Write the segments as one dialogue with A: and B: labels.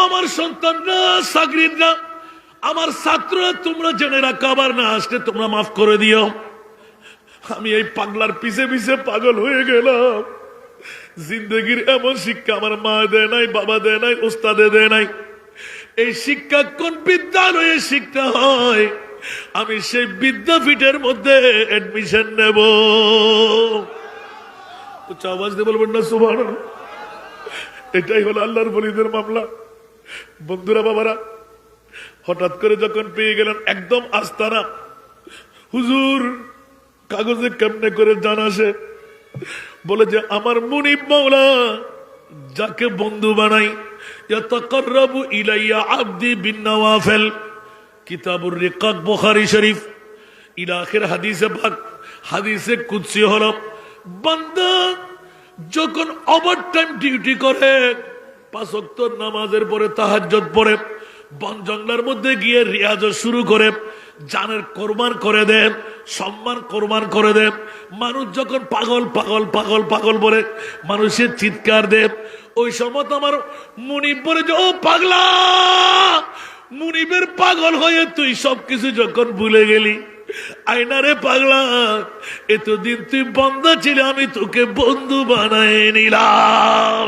A: আমার সন্তানরা, সাগরিদরা, আমার ছাত্ররা, তোমরা জেনে রাখো, আবার না আসলে তোমরা মাফ করে দিও। আমি এই পাগলার পিছে পিছে পাগল হয়ে গেলাম। জিন্দগির এমন শিক্ষা আমার মা দেয় নাই, বাবা দেয় নাই, ওস্তাদে দেয় নাই। এই শিক্ষা কোন বিদ্যালয়ে শিক্ষা হয়, আমি সেই বিদ্যাপীঠের মধ্যে এডমিশন নেব। আওয়াজ দিয়ে বলবেন না সুবহানাল্লাহ। এটাই হলো আল্লাহর ওলিদের মামলা। বন্ধুরা, বাবারা, হঠাৎ করে যখন পেয়ে গেলেন একদম আস্তানা, হুজুর কাগজে কেমনে করে জানাসে, বলে যে আমার মুনিব মাওলা যাকে বন্ধু বানাই, ইয়াতাকাররাবু ইলাইয়া আবদি বিন্নাওয়াফিল, কিতাবুর রিকাক, বুখারী শরীফ, ইলা আখির হাদিসে পাক। হাদিসে কুদসি হলো, বান্দা যখন ওভারটাইম ডিউটি করে, 5 ওয়াক্ত নামাজের পরে তাহাজ্জুদ পড়ে, বন জঙ্গলের মধ্যে গিয়ে রিয়াজ শুরু করে, জানের কোরবান করে দেন, সম্মান কোরবান করে দেন। মানুষ যখন পাগল পাগল পাগল পাগল বলে, মানুষের চিৎকার দেব, ওই সময় আমার মুনিব বলে যে ও পাগলা, মুনিবের পাগল হয়ে তুই সবকিছু যখন ভুলে গেলি, আয়নারে পাগলা, এতদিন তুই বান্দা ছিলি, আমি তোকে বন্ধু বানায় নিলাম।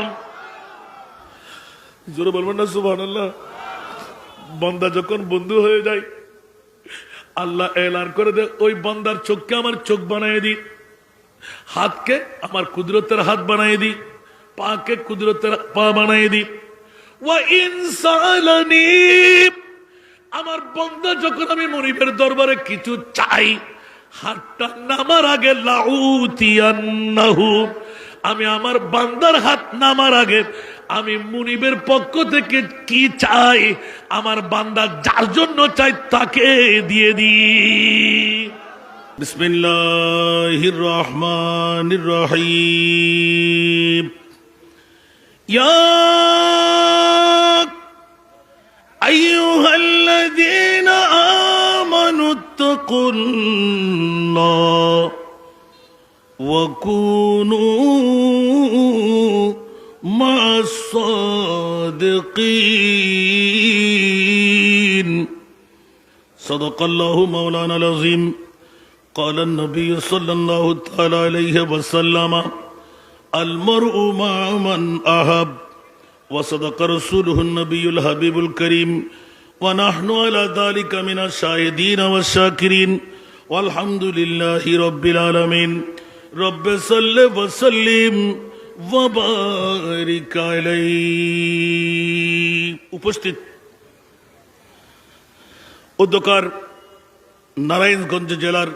A: জোরে বলবেন না সুবহানাল্লাহ। বান্দা যখন বন্ধু হয়ে যায়, আল্লাহ এলান করে দে, ওই বান্দার চোখকে আমার চোখ বানায় দি, হাতকে আমার কুদরতের হাত বানায় দি, পাকে কুদরতের পা বানায় দি। ওয়া ইনসালানি, আমার বান্দা যখন আমি মুনিবের দরবারে কিছু চাই, হাতটা নামার আগে লাউতিয়ান্নাহু, আমি আমার বান্দার হাত নামার আগে আমি মুনিবের পক্ষ থেকে কি চাই, আমার বান্দা যার জন্য চাই তাকে দিয়ে দিই। বিসমিল্লাহির রহমানির রহিম। ইয়া আইয়ুহাল্লাযীনা আমানুত্তাকুল্লাহ ওয়া কুনু মা'আস সাদিকিন। সাদাকাল্লাহু মাওলানাল আযীম। قال النبي صلى الله تعالى عليه وسلم المرء مع من أحب وصدق رسوله النبي الحبيب الكريم ونحن على ذلك من الشاهدين والشاكرين والحمد لله رب العالمين رب صل وسلم وبارك عليه। উপস্থিত উদ্যোকার নারায়ণগঞ্জ জেলার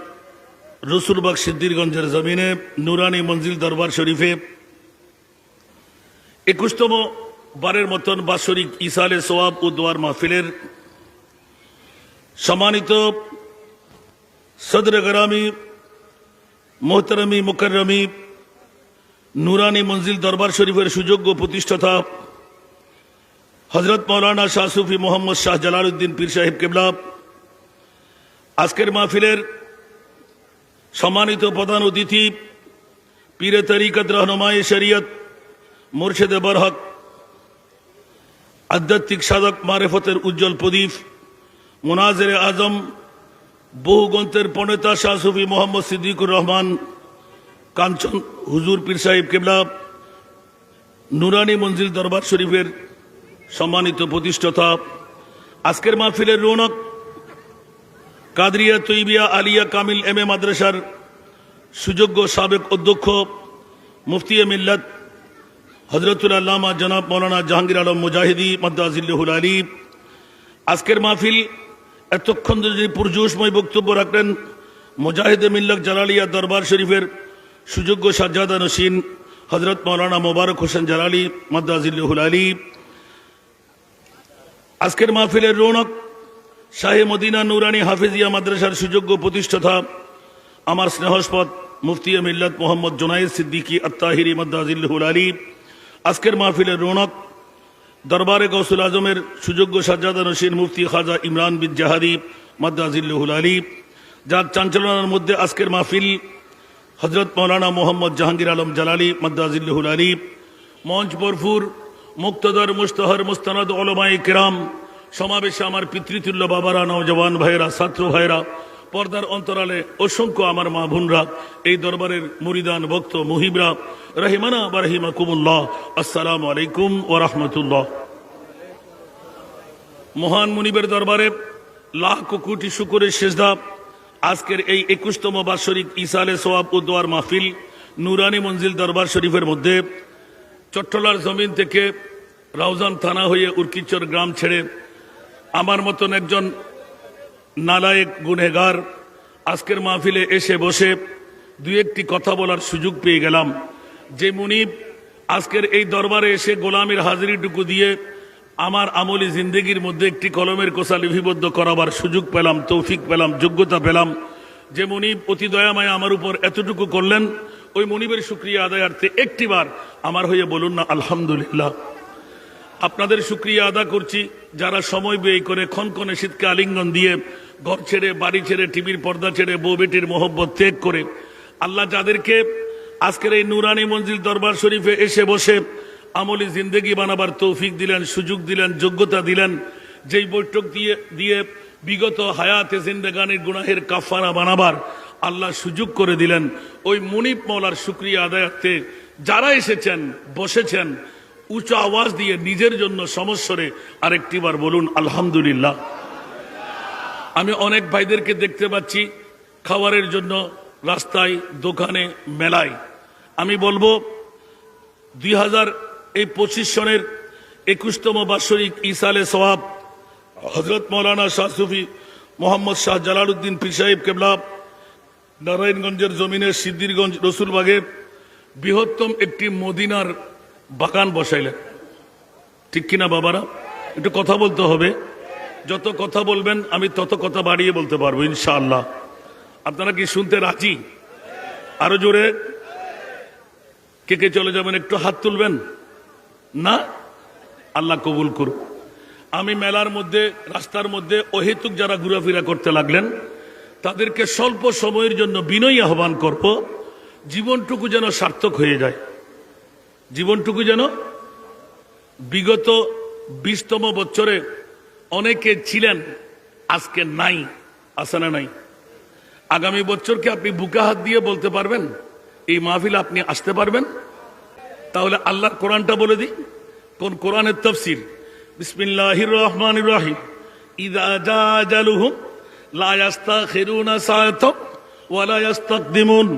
A: রসুলবাগ সিদ্দিরগঞ্জের জমিনে নুরানি মঞ্জিল দরবার শরীফে 21তম বারের মতন বাৎসরিক ইসালে সোয়াব ও দোয়ার মাহফিলের সম্মানিত সদর গরামি মোহতারামি মুকাররমি নুরানি মঞ্জিল দরবার শরীফের সুযোগ্য প্রতিষ্ঠাতা হযরত মাওলানা শাহ সুফি মোহাম্মদ শাহ জালালউদ্দিন পীর সাহেব কেবলা, আজকের মাহফিলের সম্মানিত প্রধান অতিথি পীরে তরিকত রহনুমায়ে শরীয়ত মুর্শিদে বরহক আধ্যাত্মিক সাধক মারেফতের উজ্জ্বল প্রদীপ মুনাজিরে আজম বহু গ্রন্থের প্রণেতা শাহ সুফি মোহাম্মদ সিদ্দিকুর রহমান কাঞ্চন হুজুর পীর সাহেব কেবলা, নুরানি মঞ্জিল দরবার শরীফের সম্মানিত প্রতিষ্ঠাতা, আজকের মাহফিলের রৌনক কাদরিয়া তৈবিয়া আলিয়া কামিল এম এ মাদ্রাসার সুযোগ্য সাবেক অধ্যক্ষ মুফতি মিল্লাত হযরতুল আল্লামা জনাব মৌলানা জাহাঙ্গীর আলম মুজাহিদি মাদ্দাজিল্লাহুল আলী। আজকের মাহফিল এতক্ষণ যদি পুরজোশময় বক্তব্য রাখলেন মুজাহিদে মিল্লাত জালালিয়া দরবার শরীফের সুযোগ্য সাজ্জাদা নশীন হযরত মৌলানা মোবারক হোসেন জালালি মাদ্দাজিল্লাহুল আলী। আজকের মাহফিলের রৌনক শাহে মদিনা নুরানি হাফিজিয়া মাদ্রাসার সুযোগ্য প্রতিষ্ঠাতা আমার স্নেহস্পদ মুফতি মিল্লাত মোহাম্মদ জুনায়েদ সিদ্দিকী আত্তাহিরি মাদ্দাজিল্লাহুল আলী। আজকের মাহফিলের রৌনক দরবারে গৌসুল আজমের সুযোগ্য সাজ্জাদা নশীন মুফতি খাজা ইমরান বিন জাহাদি মাদ্দাজিল্লাহুল আলী, যার চাঞ্চলনার মধ্যে আজকের মাহফিল হযরত মাওলানা মোহাম্মদ জাহাঙ্গীর আলম জালালি মাদ্দাজিল্লাহুল আলী। মঞ্চ ভরপুর মুক্তদর মুস্তহর মুস্তানাদ উলামায়ে কিরাম, সমাবেশে আমার পিতৃতুল্য বাবারা, নওজওয়ান ভাইরা, ছাত্র ভাইরা, পর্দার অন্তরালে অসংখ্য আমার মা বোনরা, এই দরবারের মুরিদান ভক্ত মুহিবরা, রহিমানা বা রহিমাকুমুল্লাহ, আসসালামু আলাইকুম ওয়া রাহমাতুল্লাহ। মহান মুনিবের দরবারে লাখ কোটি শুকরের সেজদা। আজকের এই 21তম বাৎসরিক ইসালে সওয়াব ও দোয়ার মাহফিল নুরানি মঞ্জিল দরবার শরীফের মধ্যে চট্টলার জমিন থেকে রাউজান থানা হয়ে উর্কিচর গ্রাম ছেড়ে আমার মতন একজন নালায়েক গুনেগার আজকের মাহফিলে এসে বসে দুই একটি কথা বলার সুযোগ পেয়ে গেলাম। যে মুনিব আজকের এই দরবারে এসে গোলামের হাজিরিটুকু দিয়ে আমার আমলি জিন্দেগির মধ্যে একটি কলমের কোষা লিপিবদ্ধ করাবার সুযোগ পেলাম, তৌফিক পেলাম, যোগ্যতা পেলাম। যে মুনিব অতি দয়াময় আমার উপর এতটুকু করলেন, ওই মুনিবের শুকরিয়া আদায়ার্থে একটিবার আমার হয়ে বলুন না আলহামদুলিল্লাহ। আপনাদের শুকরিয়া আদা করছি যারা সময় ব্যয় করে ক্ষণক্ষণে শীতকে আলিঙ্গন দিয়ে ঘর ছেড়ে, বাড়ি ছেড়ে, টিভির পর্দা ছেড়ে, বউ বেটির মোহব্বত ত্যাগ করে আল্লাহ যাদেরকে আজকের এই নুরানি মঞ্জিল দরবার শরীফে এসে বসে আমলি জিন্দেগি বানাবার তৌফিক দিলেন, সুযোগ দিলেন, যোগ্যতা দিলেন, যেই বৈঠক দিয়ে বিগত হায়াতে জিন্দেগানির গুনাহের কাফারা বানাবার আল্লাহ সুযোগ করে দিলেন, ওই মুনিব মওলার শুকরিয়া আদায়ার্থে যারা এসেছেন, বসেছেন, উচ্চ আওয়াজ দিয়ে নিজের জন্য সমস্বরে আরেকটিবার বলুন আলহামদুলিল্লাহ। আমি অনেক ভাইদেরকে দেখতে পাচ্ছি খাবারের জন্য রাস্তায়, দোকানে, মেলায়। আমি বলবো 2025 সনের 21তম বাৎসরিক ইসালে সওয়াব হযরত মাওলানা শাহ সুফি মোহাম্মদ শাহ জালালউদ্দিন পীর সাহেব কেবলা নারায়ণগঞ্জের জমিনের সিদ্দিরগঞ্জ রসুলবাগে বৃহত্তম একটি মদিনার বাগান বসাইলেন। ঠিক কিনা বাবারা? একটু কথা বলতে হবে। যত কথা বলবেন আমি তত কথা বাড়িয়ে বলতে পারবো ইনশাআল্লাহ। আপনারা কি শুনতে রাজি? আরো জোরে কে কে চলে যাবেন একটু হাত তুলবেন না? আল্লাহ কবুল করুন। আমি মেলার মধ্যে, রাস্তার মধ্যে অহেতুক যারা ঘোরাফেরা করতে লাগলেন তাদেরকে স্বল্প সময়ের জন্য বিনয়ী আহ্বান করব, জীবনটুকু যেন সার্থক হয়ে যায়। জীবনটুকু যেন, বিগত 20তম বছরে অনেকে ছিলেন, আজকে নাই। আছে না নাই? আগামী বছরকে আপনি বুকে হাত দিয়ে বলতে পারবেন এই মাহফিলে আপনি আসতে পারবেন? তাহলে আল্লাহর কোরআনটা বলে দিই। কোন কোরআনের তাফসীর? বিসমিল্লাহির রহমানির রহিম। ইযা জা আজালুহুম লা ইস্তাখিরুনা সাআতাও ওয়া লা ইস্তাকদিমুন।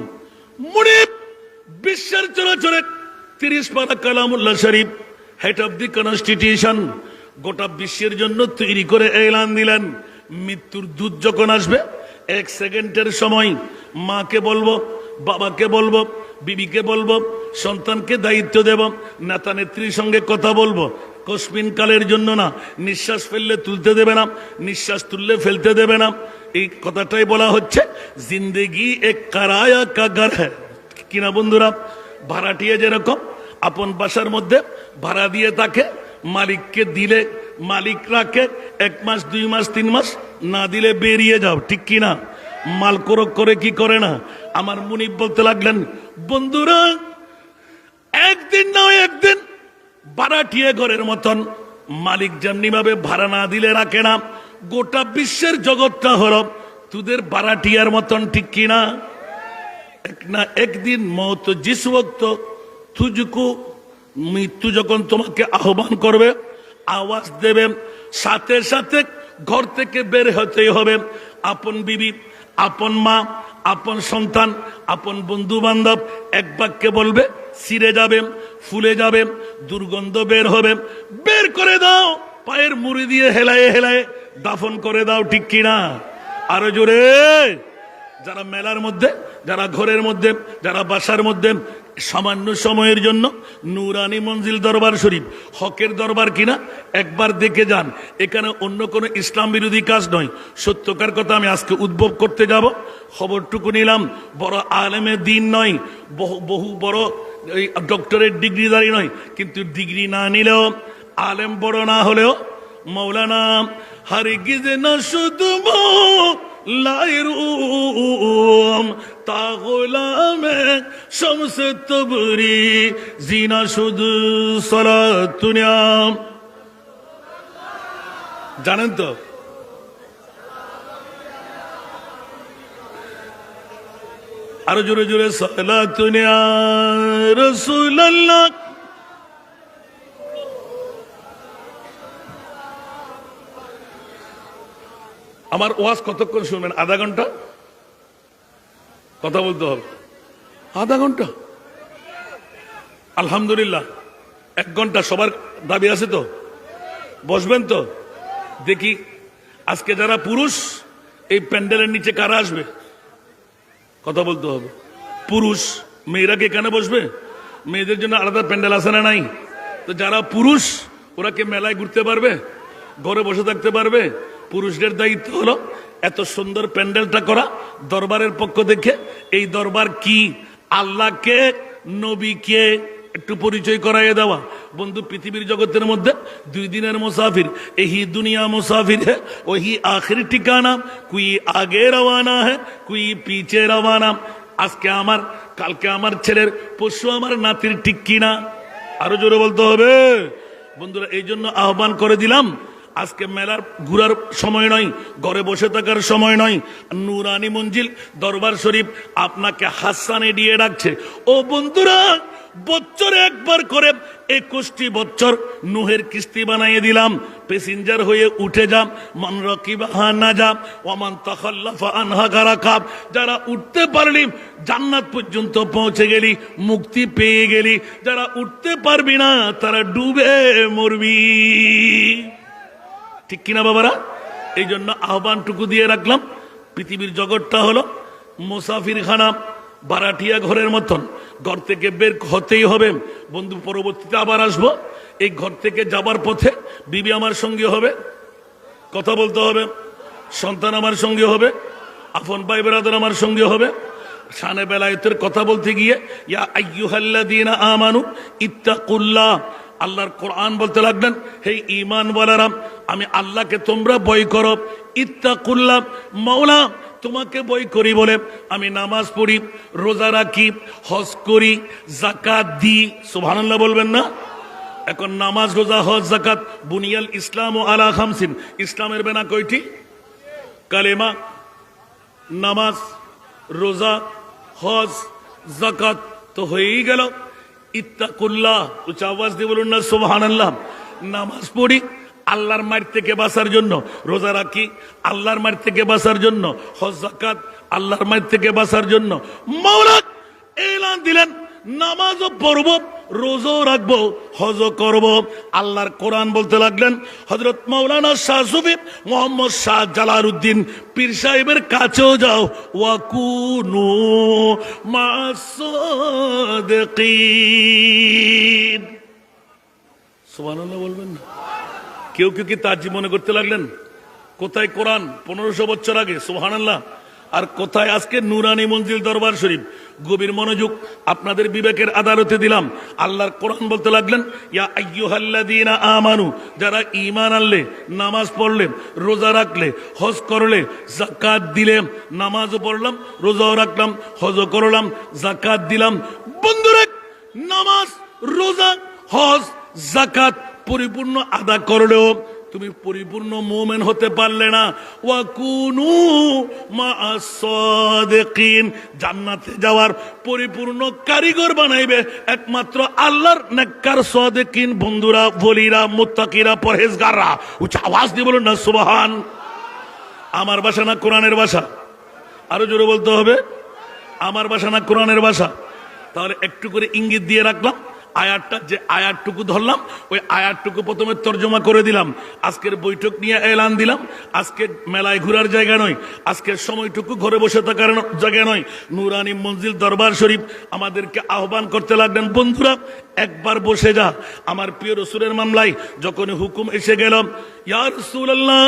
A: মুনিব বিশ্বের চরাচরে 30 পারা কালামুল্লাহ শরীফ, হেড অফ দি কনস্টিটিউশন, গোটা বিশ্বের জন্য তৈরি করে এলান দিলেন, মৃত্যুর দূত যখন আসবে 1 সেকেন্ডের সময় মাকে বলবো, বাবাকে বলবো, বিবিকে বলবো, সন্তানকে দায়িত্ব দেব, নেতা নেত্রীর সঙ্গে কথা বলবো, কসমিন কালের জন্য না। নিঃশ্বাস ফেললে তুলতে দেবে না, নিঃশ্বাস তুললে ফেলতে দেবে না। এই কথাটাই বলা হচ্ছে জিন্দেগি এক কারায়া কা ঘর হ্যায়। কিনা বন্ধুরা? ভাড়াটিয়া যেরকম আপন বাসার মধ্যে ভাড়া দিয়ে থাকে, মালিককে দিলে মালিক রাখে 1 মাস, 2 মাস, 3 মাস, না দিলে বেরিয়ে যাও। ঠিক কিনা? মাল করক করে কি করে না? আমার মুনিব বলতে লাগলেন, বন্ধুরা একদিন না একদিন ভাড়াটিয়া ঘরের মতন মালিক যেমনি ভাবে ভাড়া না দিলে রাখে না, গোটা বিশ্বের জগৎটা হলো তোদের ভাড়াটিয়ার মতন। ঠিক কিনা? এক না একদিন মৌত জিস ওয়াক্ত তুঝকো, মৃত্যু যখন তোমাকে আহ্বান করবে, আওয়াজ দেবে, সাথে সাথে ঘর থেকে বের হতে হবে। আপন বিবি, আপন মা, আপন সন্তান, আপন বন্ধু বান্ধব এক বাক্যে বলবে, ছিঁড়ে যাবে, ফুলে যাবে, দুর্গন্ধ বের হবে, বের করে দাও, পায়ের মুড়ি দিয়ে হেলায়ে হেলায়ে দাফন করে দাও। ঠিক কিনা? আরো জোরে। যারা মেলার মধ্যে, যারা ঘরের মধ্যে, যারা বাসার মধ্যে সামান্য সময়ের জন্য নুরানি মঞ্জিল দরবার শরীফ হকের দরবার কিনা একবার দেখে যান। এখানে অন্য কোনো ইসলাম বিরোধী কাজ নয়, সত্যকার কথা আমি আজকে উদ্ভব করতে যাব। খবরটুকু নিলাম, বড় আলেমে দিন নয়, বহু বড় ডক্টরেট ডিগ্রিধারী নয়, কিন্তু ডিগ্রি না নিলেও, আলেম বড় না হলেও মৌলানা হারগিজ না শুধু লাইরুম তা গোলামে শামসে তবরি জিনা শুধু সালাতুনিয়াম। জানেন তো আরো জোরে জোরে সালাতুনিয়া রাসূলুল্লাহ। আমার ওয়াজ কতক্ষণ শুনবেন? আধা ঘন্টা কথা বলতে হবে, আধা ঘন্টা। আলহামদুলিল্লাহ 1 ঘন্টা সবার দাবি আছে তো? বসবেন তো? দেখি আজকে যারা পুরুষ এই প্যান্ডেলের নিচে কারা আসবে? কথা বলতে হবে। পুরুষ মেয়েরা কি এখানে বসবে? মেয়েদের জন্য আলাদা প্যান্ডেল আছে না নাই? তো যারা পুরুষ ওরা কি মেলায় ঘুরতে পারবে? ঘরে বসে থাকতে পারবে? পুরুষদের দায়িত্ব হলো এত সুন্দর প্যান্ডেলটা করা দরবারের পক্ষ থেকে। এই দরবার কি? আল্লাহকে নবীকে একটু পরিচয় করাইয়ে দেওয়া। বন্ধু, পৃথিবীর জগতের মধ্যে 2 দিনের মুসাফির, এহি দুনিয়া মুসাফির है वही आखिरी ठिकाना, कोई आगे रवाना है कोई पीछे रवाना। আজকে আমার, কালকে আমার ছেলের, পরশু আমার নাতির, ঠিক কিনা? আরো জোরে বলতে হবে বন্ধুরা। এই জন্য আহ্বান করে দিলাম, আজকে মেলার ঘুরার সময় নয়, ঘরে বসে থাকার সময় নয়। নুরানি মঞ্জিল দরবার শরীফ আপনাকে হাসানে দিয়ে ডাকছে। ও বন্ধুরা, বছরে একবার করে 21টি বছর নুহের কিস্তি বানাইয়ে দিলাম। প্যাসেঞ্জার হয়ে উঠে যাম, মান রাকিবাহা নাজা ওয়া মান তাখাল্লাফা আনহা গারাকাব। যারা উঠতে পারলি জান্নাত পর্যন্ত পৌঁছে গেলি, মুক্তি পেয়ে গেলি। যারা উঠতে পারবি না তারা ডুবে মরবি, ঠিক কিনা বাবারা? এই জন্য আহ্বানটুকু দিয়ে রাখলাম। পৃথিবীর জগৎটা হলো মুসাফির খানা, বারাটিয়া ঘরের মতন। ঘর থেকে বের হতেই হবে বন্ধু। পরবর্তীতে আবার আসবো। এই ঘর থেকে যাবার পথে বিবি আমার সঙ্গে হবে, কথা বলতে হবে। সন্তান আমার সঙ্গে হবে, আপন ভাই বেরাদার আমার সঙ্গে হবে। শানে বেলায়েতের কথা বলতে গিয়ে ইয়া আইয়ুহাল্লাযীনা আমানু ইত্তাকুল্লাহ, আল্লাহর কোরআন বলতে লাগলেন, হে ঈমান ওয়ালারা, আমি আল্লাহকে তোমরা ভয় করো। ইত্তাকুল্লাহ, মাওলা তোমাকে ভয় করি বলে আমি নামাজ পড়ি, রোজা রাখি, হজ করি, যাকাত দিই। সুবহানাল্লাহ বলবেন না? এখন নামাজ, রোজা, হজ, যাকাত, বুনিয়াল ইসলাম ও আলা খামসিন। ইসলামের বেনা কয়টি? কালেমা, নামাজ, রোজা, হজ, যাকাত তো হয়েই গেল। ইত্তাকুল্লাহ, উচ্চ আওয়াজ দিয়ে বলুন না সুবহানাল্লাহ। নামাজ পড়ি আল্লাহর মার থেকে বাঁচার জন্য, রোজা রাখি আল্লাহর মার থেকে বাঁচার জন্য, হজ যাকাত আল্লাহর মার থেকে বাঁচার জন্য। মাওলা এলান দিলেন, নামাজও পড়ব, রোজাও রাখবো, হজও করব। আল্লাহর কোরআন বলতে লাগলেন, হযরত মাওলানা শাহ সুফি মোহাম্মদ শাহ জালালউদ্দিন পীর সাহেবের কাছেও যাও, ওয়াকুনু মা'আস সাদিকিন। সুবহানাল্লাহ বলবেন না? কেউ কেউ কি তাজ্জি মনে করতে লাগলেন? কোথায় কোরআন 1500 বছর আগে, সুবহানাল্লাহ, আর কোথায় আজকে নুরানি মঞ্জিল দরবার শরীফ। গভীর মনোযোগ আপনাদের বিবেকের আদালতে দিলাম। আল্লাহর কোরআন বলতে লাগলেন, ইয়া আইয়ুহাল্লাযীনা আমানু, যারা ঈমান আনলে, নামাজ পড়লে, রোজা রাখলে, হজ করলে, যাকাত দিলে। নামাজও পড়লাম, রোজাও রাখলাম, হজও করলাম, যাকাত দিলাম। বন্ধুরা, নামাজ, রোজা, হজ, যাকাত পরিপূর্ণ আদা করলেও তুমি পরিপূর্ণ মুমিন হতে পারলে না। ওয়াকুনু মা'আস সাদিকিন, জান্নাতে যাওয়ার পরিপূর্ণ কারিগর বানাইবে একমাত্র আল্লাহর নেককার সাদিকিন বন্ধুরা, ওলিরা, মুত্তাকিরা, পরহেজগাররা। উচ্চ আওয়াজ দিয়ে বলুন না সুবহান। আমার ভাষা না কোরআনের ভাষা? আরো জোরে বলতে হবে, আমার ভাষা না কোরআনের ভাষা? তাহলে একটু করে ইঙ্গিত দিয়ে রাখলাম। আয়াতটা, যে আয়াতটুকু ধরলাম ওই আয়াতটুকু প্রথমে তর্জমা করে দিলাম। আজকের বৈঠক নিয়ে এলান দিলাম, আজকে মেলায় ঘোরার জায়গা নয়, আজকের সময়টুকু ঘরে বসে থাকার জায়গা নয়। নুরানি মঞ্জিল দরবার শরীফ আমাদেরকে আহ্বান করতে লাগলেন, বন্ধুরা একবার বসে যা। আমার প্রিয় রাসূলের মামলায় যখন হুকুম এসে গেল, ইয়া রাসূলুল্লাহ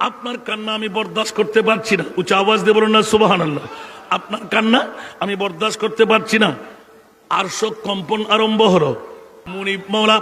A: আপনার কান্না আমি বরদাস্ত করতে পারছি না। উচ্চ আওয়াজ দিয়ে বলুন না সুবহানাল্লাহ। আপনার কান্না আমি বরদাস্ত করতে পারছি না। আরশ কম্পন আরম্ভ হলো। মুনিব মাওলা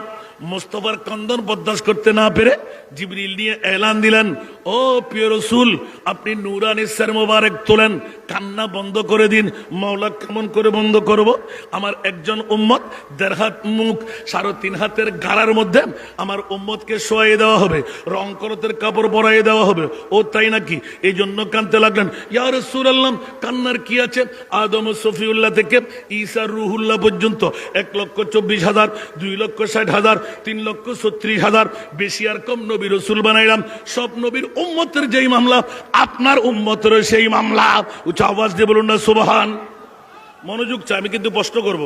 A: মুস্তাফার কান্দন বরদাস্ত করতে না পেরে জিবরিল নিয়ে এলান দিলেন, ও প্রিয় রাসূল আপনি নূরানি সর মোবারক তোলেন, কান্না বন্ধ করে দিন। মাওলা কেমন করে বন্ধ করব? আমার একজন উম্মত 1.5 হাত মুখ 3.5 হাতের গাড়ার মধ্যে আমার উম্মতকে শোয়াই দেওয়া হবে, রং করতের কাপড় পরাই দেওয়া হবে। ও তাই নাকি? এই জন্য কানতে লাগলেন। ইয়া রাসূলুল্লাহ, কান্নার কি আছে? আদম সফিউল্লাহ থেকে ঈসা রুহুল্লাহ পর্যন্ত 1,24,000, 2,60,000, 3,36,000, বেশি আর কম নবী রসুল বানাইলাম। সব নবীর উম্মতের যেই মামলা, আপনার উম্মতের সেই মামলা। উচ্চ আওয়াজ দিয়ে বলুন না সুবহান। মনোযোগ চাই, আমি কিন্তু প্রশ্ন করব,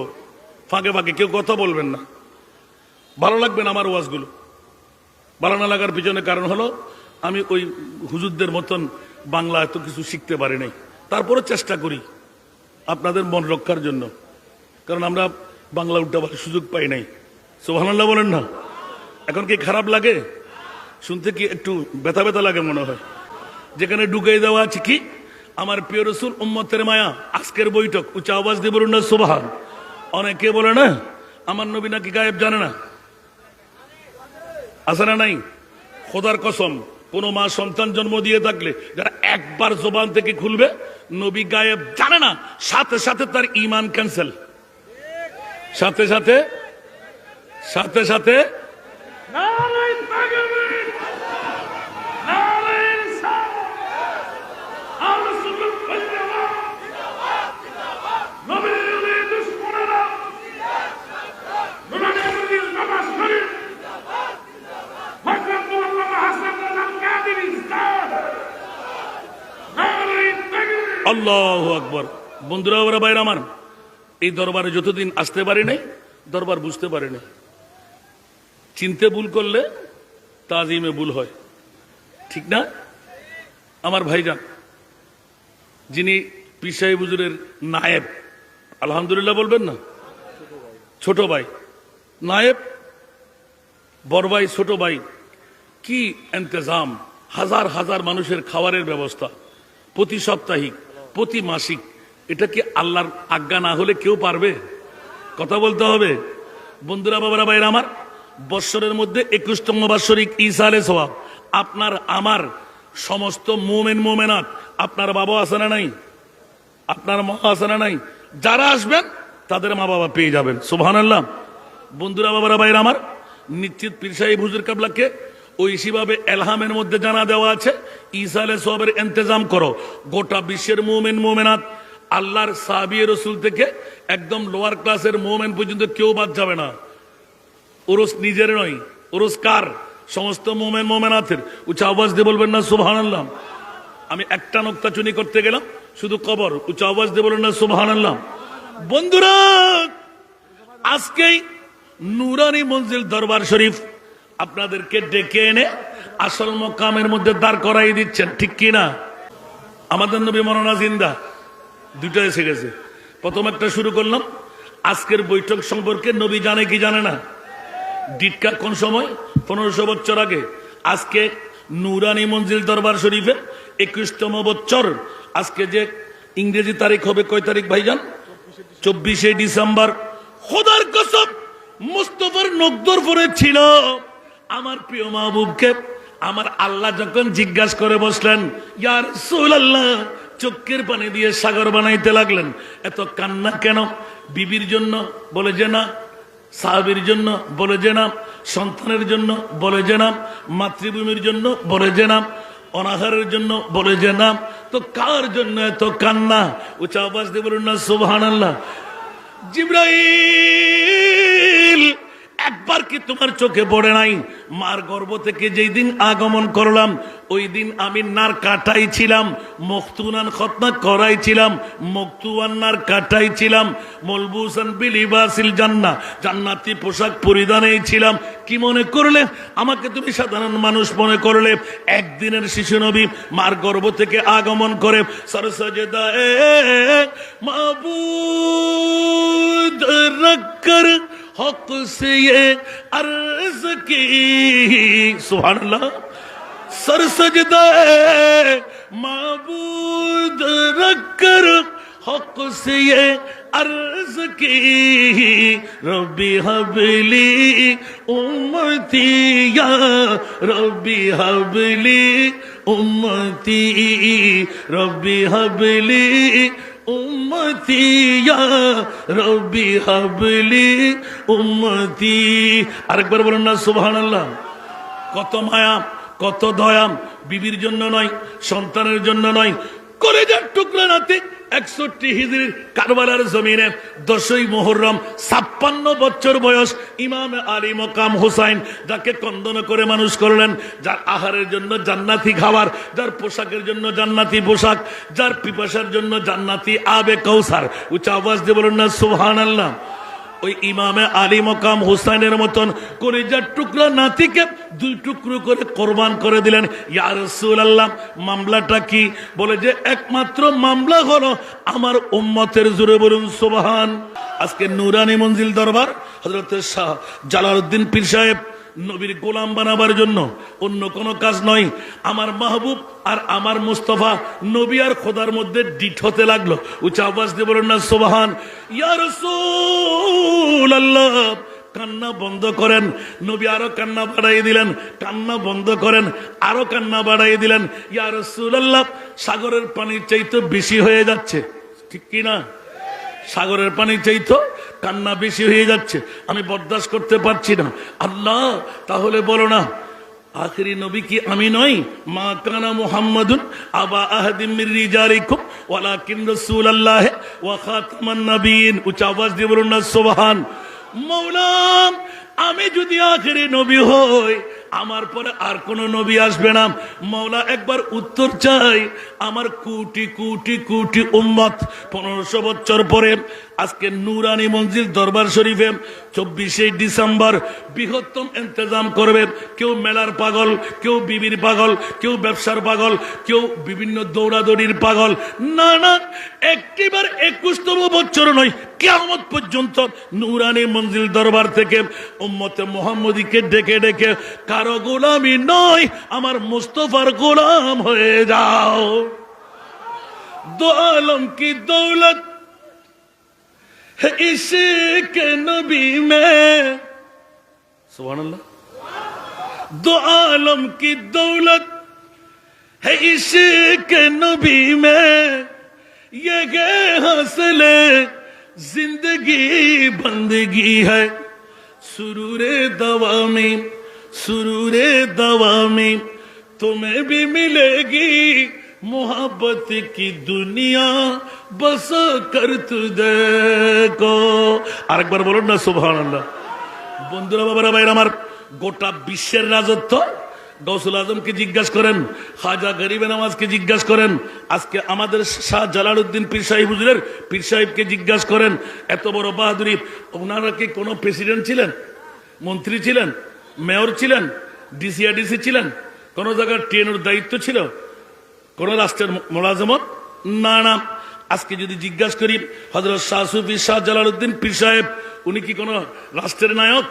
A: ফাঁকে ফাঁকে কেউ কথা বলবেন না। ভালো লাগবে না আমার ওয়াজগুলো। ভালো না লাগার পিছনে কারণ হলো আমি ওই হুজুরদের মতন বাংলা এত কিছু শিখতে পারি নাই, তারপরে চেষ্টা করি আপনাদের মন রক্ষার জন্য, কারণ আমরা বাংলা উল্টাবার সুযোগ পাই নাই। সুবহানাল্লাহ বলেন না। এখন কি খারাপ লাগে? শুনতে কি একটু ব্যথা ব্যথা লাগে মনে হয়? যেখানে ঢুকাই দেওয়া আছে কি আমার প্রিয় রসুল উম্মতের মায়া, আজকের বৈঠক। উচ্চ আওয়াজ দিয়ে বলুন না সুবহান। অনেকে বলে না আমার নবী নাকি গায়েব জানে না। আছে না নাই? খোদার কসম, কোন মা সন্তান জন্ম দিয়ে থাকলে যারা একবার জবান থেকে খুলবে নবী গায়েব জানে না, সাথে সাথে তার ঈমান ক্যান্সেল। সাথে সাথে সাথে সাথে আল্লাহু আকবার। বন্ধুরা, ওরা বাইরে আমার এই দরবারে যতদিন আসতে পারি নাই, দরবার বুঝতে পারি নাই। চিনতে ভুল করলে তাজিমে ভুল হয়, ঠিক না? আমার ভাইজান যিনি পীর সাহেব হুজুরের নায়েব, আলহামদুলিল্লাহ বলবেন না? ছোট ভাই নায়েব, বড় ভাই ছোট ভাই, কি ইন্তজাম! হাজার হাজার মানুষের খাবারের ব্যবস্থা, প্রতি সাপ্তাহিক, প্রতি মাসিক। এটা কি আল্লাহর আজ্ঞা না হলে কেউ পারবে? কথা বলতে হবে। বন্ধুরা, বাবারা, ভাইরা আমার, বৎসরের মধ্যে 21তম বাৎসরিক ঈসা আলাইহিস সালাম, আপনার আমার সমস্ত মুমিন মুমিনাত, আপনার বাবা আছে না নাই? আপনার মা আছে না নাই? যারা আসবেন তাদের মা বাবা পেয়ে যাবেন। সুবহানাল্লাহ। বন্ধুরা, বাবারা, ভাইরা আমার, নিশ্চিত পীর সাহেব হুজুর কাবলাকে ওইভাবে এলহামের মধ্যে জানা দেওয়া আছে, ঈসা আলাইহিস সালামের ইন্তজাম করো। গোটা বিশ্বের মুমিন মুমিনাত, আল্লাহর সাহাবী রাসূল থেকে একদম লোয়ার ক্লাসের মুমিন পর্যন্ত কেউ বাদ যাবে না। ওরস নিজের নয়, ওরস কার? সমস্ত মুমিন মুমিনাতের। উচ্চ আওয়াজ দিয়ে বলবেন না সুবহানাল্লাহ। আমি একটা নোক্তা চুনি করতে গেলাম, শুধু কবর। উচ্চ আওয়াজ দিয়ে বলবেন না সুবহানাল্লাহ। বন্ধুরা, আজকেই নুরানি মঞ্জিল দরবার শরীফ আপনাদেরকে ডেকে এনে আসল মকামের মধ্যে দাঁড় করাই দিচ্ছেন, ঠিক কি না? আমাদের নবী মরনা জিন্দা, দুটো এসে গেছে। প্রথম একটা শুরু করলাম আজকের বৈঠক সম্পর্কে। নবী জানে কি জানে না? ডিটকা কোন সময়? 1500 বছর আগে। আজকে নুরানি মঞ্জিল দরবার শরীফে 21তম বছর। আজকে যে ইংরেজি তারিখ হবে কয় তারিখ ভাইজান? 24শে ডিসেম্বর। খোদার কসম, মুস্তাফার নগদর পরে ছিল আমার প্রিয় মাহবুবকে আমার আল্লাহ যখন জিজ্ঞাসা করে বসলেন, ইয়া রাসূলুল্লাহ, চোখের পানি দিয়ে সাগর বানাইতে লাগলেন, এত কান্না কেন? বিবির জন্য বলে যে না, সাহাবীর জন্য বলে যে না, সন্তানের জন্য বলে যে না, মাতৃভূমির জন্য বলে যে না, অনাহারের জন্য বলে যে না, তো কার জন্য এত কান্না? উচ্চ আওয়াজ দিয়ে বলুন না সুবহানাল্লাহ। জিবরাইল, একবার কি তোমার চোখে পড়ে নাই? মার গর্ভ থেকে যেই দিন আগমন করলাম ওই দিন আমি নার কাটাই ছিলাম, মখতুনান খতনা করাই ছিলাম, মখতুয়ান নার কাটাই ছিলাম, মলবুসান বিলিবাসিল জান্নাহ, জান্নাতি পোশাক পরিধানেই ছিলাম। কি মনে করলে আমাকে তুমি? সাধারণ মানুষ মনে করলে? একদিনের শিশু নবী মার গর্ভ থেকে আগমন করে সরসজদায়ে মাবুদ রাখকর হক से ये अर्ज की, सुभान अल्लाह, सर सजदा माबूद रखकर हक से ये अर्ज की रब्बी हबली उम्मती या रब्बी हबली उम्मती रब्बी हबली उम्मती या रब्बी हबली उम्मती। আরেকবার বলুন না সুবহানাল্লাহ। কত মায়া কত দয়া, বিবির জন্য নয়, সন্তানের জন্য নয়, কলেজার টুকরা নাতি 61 হিজরির কারবালার জমিনে 10ই মুহররম 56 বছর বয়স ইমাম আলী মকাম হুসাইন, যাকে কন্দন করে মানুষ করলেন, যার আহারের জন্য জান্নাতি খাবার, যার পোশাকের জন্য জান্নাতি পোশাক, যার পিপাসার জন্য জান্নাতি আবে কৌসার। উচ্চ আওয়াজ দিয়ে বলুন না সুবহানাল্লাহ। ওই ইমামে আলী মকাম হুসাইনের মতন কলিজার টুকরা নাতিকে 2 টুকরো করে কোরবান করে দিলেন। ইয়া রাসূলুল্লাহ, মামলাটা কি? বলে যে একমাত্র মামলা হলো আমার উম্মতের, জোরে বলুন সুবহান। আজকে নুরানি মঞ্জিল দরবার হযরত শাহ জালালউদ্দিন পীর সাহেব নবীর গোলাম বানাবার জন্য, অন্য কোনো কাজ নয়। আমার মাহবুব আর আমার মুস্তাফা নবী আর খোদার মধ্যে ডিট হতে লাগলো। উচ্চ আওয়াজ দিয়ে বলেন না সুবহান। ইয়া রাসূলুল্লাহ, কান্না বন্ধ করেন। নবী আরো কান্না বাড়াই দিলেন, কান্না বন্ধ করেন, আরো কান্না বাড়াই দিলেন। ইয়া রাসূলুল্লাহ, সাগরের পানির চাইতে বেশি হয়ে যাচ্ছে, ঠিক কি না? সাগরের পানি চাইতো কান্না বেশি হয়ে যাচ্ছে, আমি বরদাস্ত করতে পারছি না। আল্লাহ, তাহলে বলো না আখিরি নবী কি আমি নই? মা কানা মুহাম্মাদুন আবা আহাদিম মির রিজালিকুম ওয়ালাকিন রাসূলুল্লাহ ওয়া খাতামান নবিয়্যিন। উচ্চ আওয়াজ দিয়ে বলুন না সুবহান। মওলা, আমি যদি আখিরি নবী হই, আমার পরে আর কোন নবী আসবে না। মওলা, একবার উত্তর চাই। আমার কোটি কোটি কোটি উম্মত 1500 বছর পরে আজকে নুরানি মঞ্জিল দরবার শরীফে 24শে ডিসেম্বর বৃহত্তম ইন্তজাম করবে। কেউ মেলার পাগল, কেউ বিবির পাগল, কেউ ব্যবসার পাগল, কেউ বিভিন্ন দৌড়াদৌড়ির পাগল। না না, একটিবার 21তম বছর নয়, কিয়ামত পর্যন্ত নুরানি মঞ্জিল দরবার থেকে উম্মতে মুহাম্মদীকে ডেকে ডেকে কারো গোলামি নয়, আমার মুস্তাফার গোলাম হয়ে যাও। দো আলম কি দৌলত है इश्क नबी में, सुभानअल्लाह। दो आलम की दौलत है इश्क नबी में, ये हौसले जिंदगी बंदगी है। सुरूरे दवामी सुरूरे दवामी तुम्हें भी मिलेगी, मोहब्बत की दुनिया बस कर तू देखो। আরেকবার বলুন না সুবহানাল্লাহ। বন্ধুরা, বাবারা, ভাইরা আমার, গোটা বিশ্বের রাজত্ব গৌসুল আজমকে জিজ্ঞাসা করেন, খাজা গরিবে নওয়াজকে জিজ্ঞাসা করেন, আজকে আমাদের শাহ জালালউদ্দিন পীর সাহেব হুজুরের পীর সাহেবকে জিজ্ঞাসা করেন। এত বড় বাহাদুরি, ওনারা কি কোনো প্রেসিডেন্ট ছিলেন, মন্ত্রী ছিলেন, মেয়র ছিলেন, ডিসিআরডিসি ছিলেন, কোন জায়গার ট্রেনের দায়িত্ব ছিল, কোন রাষ্ট্রের মোলাজমত? না না। আজকে যদি জিজ্ঞাসা করি হযরত শাহ সুফি শাহ জালালউদ্দিন পীর সাহেব, উনি কি কোন রাষ্ট্রের নায়ক?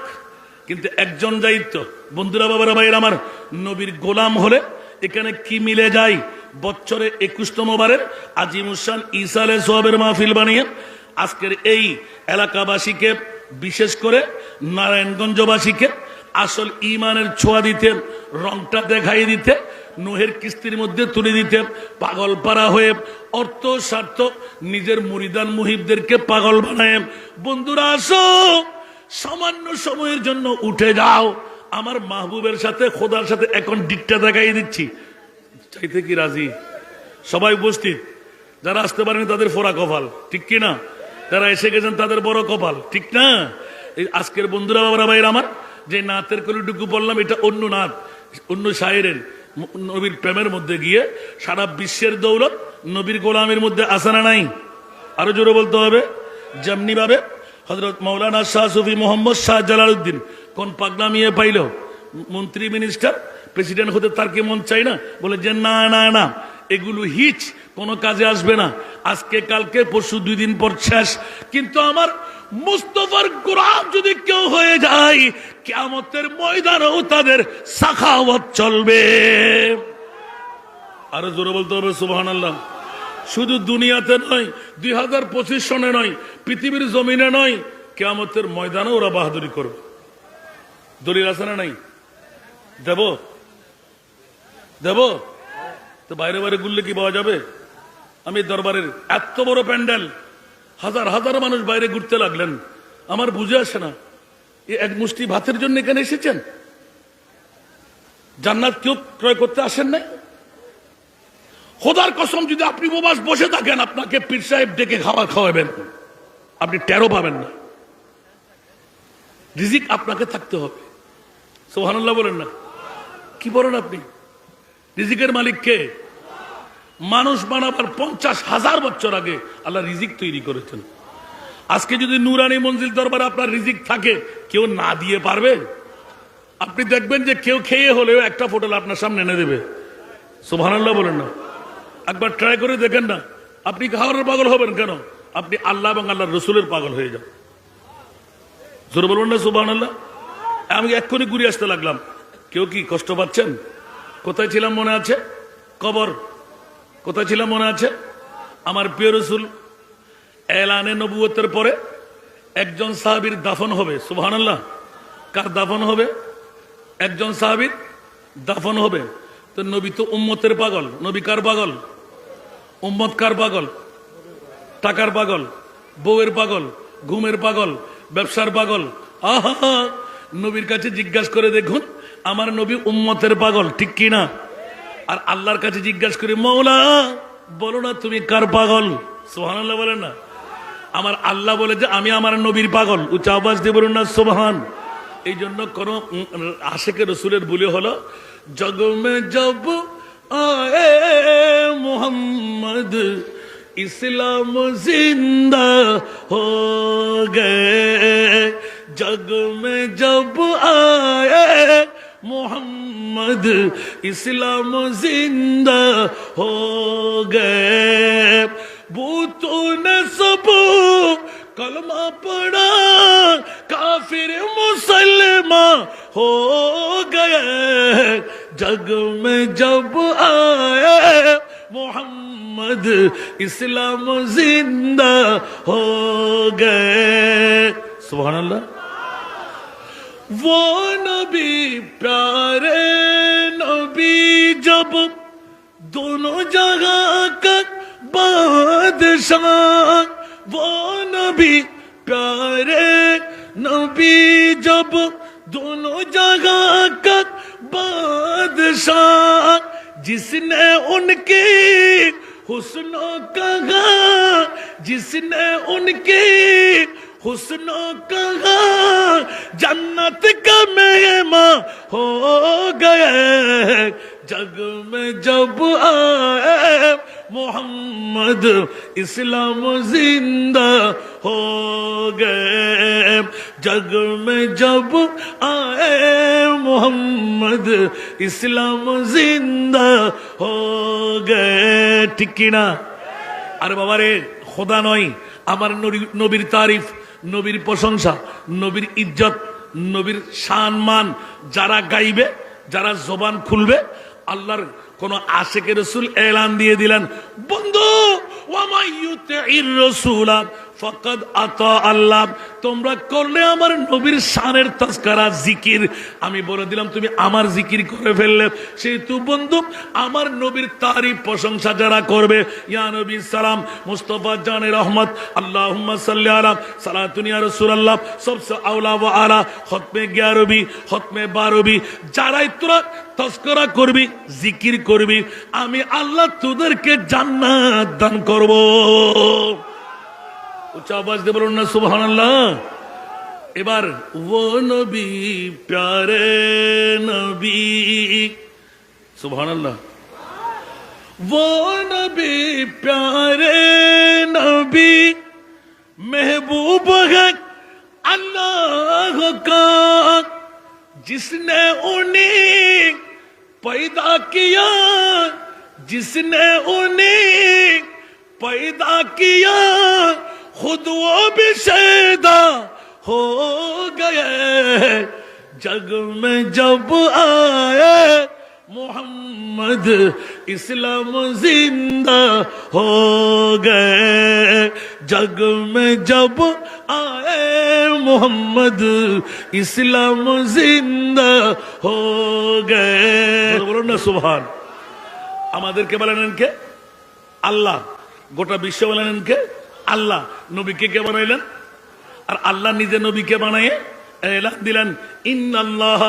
A: কিন্তু একজন দায়িত্ব। বন্ধুরা, বাবারা, ভাইয়েরা আমার, নবীর গোলাম হলে এখানে কি মিলে যায়? বছরে 21তম বারের আজিমুসান ঈসা আলাইহিস সালামের মাহফিল বানিয়ে আজকের এই এলাকাবাসীকে, বিশেষ করে নারায়ণগঞ্জবাসীকে আসল ইমানের ছোঁয়া দিতে, রংটা দেখাই দিতে, নোহের কিস্তির মধ্যে তুলে দিতে, পাগল পারা হয়ে অর্থ স্বার্থ নিজের মুরিদান মুহিবদেরকে পাগল বানায়। বন্ধুরা, আসো, সামান্য সময়ের জন্য উঠে যাও, আমার মাহবুবের সাথে, খোদার সাথে এখন ডিটটা দেখাই দিচ্ছি। চাইতে কি রাজি? সবাই উপস্থিত। যারা আসতে পারেনি তাদের ফোরা কপাল, ঠিক কিনা? যারা এসে গেছেন তাদের বড় কপাল, ঠিক না? এই আজকের বন্ধুরা, বাবারা, ভাইরা আমার, যে নাতের কলিটুকু বললাম, এটা অন্য নাত, অন্য শায়েরের। নবীর প্রেমের মধ্যে গিয়ে সারা বিশ্বের দৌলত নবীর গোলামের মধ্যে আসে না নাই? আরো জোরে বলতে হবে। যেমনি ভাবে হযরত মাওলানা শাহ সুফি মোহাম্মদ শাহ জালালউদ্দিন কোন পাগলামিয়ে পাইল, মন্ত্রী মিনিস্টার প্রেসিডেন্ট হতে তার কি মন চাই না? বলে যে না না না, এগুলো হিচ কোনো কাজে আসবে না, আজকে কালকে পরশু 2 দিন পর শেষ। কিন্তু আমার মুস্তাফার গোলাম যদি কেউ হয়ে যায়, কিয়ামতের ময়দানেও তাদের সাখাওয়াত চলবে। আরো জোরে বলতে হবে সুবহানাল্লাহ।
B: শুধু দুনিয়াতে নয়, 2025 সনে নয়, পৃথিবীর জমিনে নয়, কিয়ামতের ময়দানে ওরা বাহাদুরি করবে। দলিল আছে না নাই? দেব দেব তো বাইরে বাইরে গুললে কি পাওয়া যাবে? আমি দরবারের এত বড় প্যান্ডেল, হাজার হাজার মানুষ বাইরে ঘুরতে লাগলেন, আমার বুঝে আসে না, এক মুষ্টি ভাতের জন্য এখানে এসেছেন? জান্নাত কেউ ক্রয় করতে আসেন নাই? খোদার কসম, যদি আপনি উপবাস বসে থাকেন, আপনাকে পীর সাহেব ডেকে খাবার খাওয়াবেন, আপনি টেরও পাবেন না। রিজিক আপনাকে থাকতে হবে। সুবহানাল্লাহ বলেন না? কি বলেন আপনি? রিজিকের মালিক কে? মানুষ বানাবার 50,000 বছর আগে আল্লাহ রিজিক তৈরি করেছেন। আজকে যদি নুরানি মঞ্জিল দরবারে আপনার রিজিক থাকে, কেউ না দিয়ে পারবে? আপনি দেখবেন যে কেউ খেয়ে হলেও একটা ফোটল আপনার সামনে এনে দেবে। সুবহানাল্লাহ বলেন না? একবার ট্রাই করে দেখেন না, আপনি খাওয়ার পাগল হবেন কেন? আপনি আল্লাহ এবং আল্লাহর রসুলের পাগল হয়ে যান। জোরে বলবেন না সুবহানাল্লাহ? আমি এক্ষুনি ঘুরে আসতে লাগলাম। কেউ কি কষ্ট পাচ্ছেন? কোথায় ছিলাম মনে আছে? কবর। কোথায় ছিলাম মনে আছে? আমার প্রিয় রসুল এলানে নবুয়তের পরে একজন সাহাবীর দাফন হবে। সুবহানাল্লাহ। কার দাফন হবে? একজন সাহাবীর দাফন হবে। তো নবী তো উম্মতের পাগল। নবী কার পাগল? উম্মত কার পাগল? টাকার পাগল, বউয়ের পাগল, ঘুমের পাগল, ব্যবসার পাগল। আহা, নবীর কাছে জিজ্ঞাসা করে দেখুন, আমার নবী উম্মতের পাগল, ঠিক কি না? আর আল্লাহর কাছে জিজ্ঞাসা করে, মওলা বলো না তুমি কার পাগল? সুবহানাল্লাহ বলেন না? আমার আল্লাহ বলে যে আমি আমার নবীর পাগল। উচ্চ আওয়াজ দিয়ে বলুন না সুবহান। এই জন্য কোন আশিকে রসুলের বলে হলো, জগ মে জব আয়ে মোহাম্মদ ইসলাম জিন্দা হো গে, জগ মে জব আয়ে মোহাম্মদ ইসলাম জিন্দা হো গে, भूतों ने सब कलमा पढ़ा, काफिर मुसलमान हो गए, जग में जब आए मोहम्मद इस्लाम जिंदा हो गए। सुभान अल्लाह। वो नबी प्यारे नबी जब दोनों जगह का बादशाह, वो नबी प्यारे नबी जब दोनों जगह का बादशाह, जिसने उनकी हुस्नो कहा, जिसने उनकी हुस्नो कहा, जन्नत का मेहमान हो गए, जग में जब आए मोहम्मद इस्लाम जिंदा हो गए, जग में जब आए मोहम्मद इस्लाम जिंदा हो गए। ঠিক কি না? আরে বাবা রে, খোদা নয়, আমার নবীর তারিফ, নবীর প্রশংসা, নবীর ইজ্জত, নবীর সম্মান যারা গাইবে, যারা জবান খুলবে, আল্লাহর কোন আশিকে রাসূল এলান দিয়ে দিলেন, বন্ধু ওয়ামা ইউতির রাসূলা ফাকাদ আতা আল্লাহ, তোমরা করলে আমার নবীর শানের তাজকিরা জিকির, আমি বলে দিলাম তুমি আমার জিকির করে ফেললে, সেহেতু বন্ধু আমার নবীর তারিফ প্রশংসা যারা করবে, ইয়া নবী সালাম মুস্তাফা জানে রহমত আল্লাহুম্মা সাল্লি আলা সালাতুন ইয়া রাসূলুল্লাহ সবসে আওলা ওয়া আলা খতমে 11 খতমে 12 যারাই তোরা তাজকিরা করবি, জিকির করবি, আমি আল্লাহ তোদেরকে জান্নাত দান করব। উচ্চ আওয়াজ দিয়ে বলুন না সুবহানাল্লাহ। এবার ও নবী প্যারে নবী, সুবহানাল্লাহ, वो नबी प्यारे नबी महबूब है अल्लाह का, जिसने उन्हें पैदा किया, जिसने उन्हें पैदा किया, खुद वो भी शैदा हो गए, जग में जब आए मोहम्मद इस्लाम जिंदा हो गए जग में जब आए मोहम्मद इस्लाम जिंदा हो गए बोलो ना सुभान আমাদেরকে বলেন কে আল্লাহ গোটা বিশ্ব বলেন কে আল্লাহ নবীকে কে বানাইলেন আর আল্লাহ নিজে নবীকে বানায়ে এলান দিলেন ইন্নাল্লাহ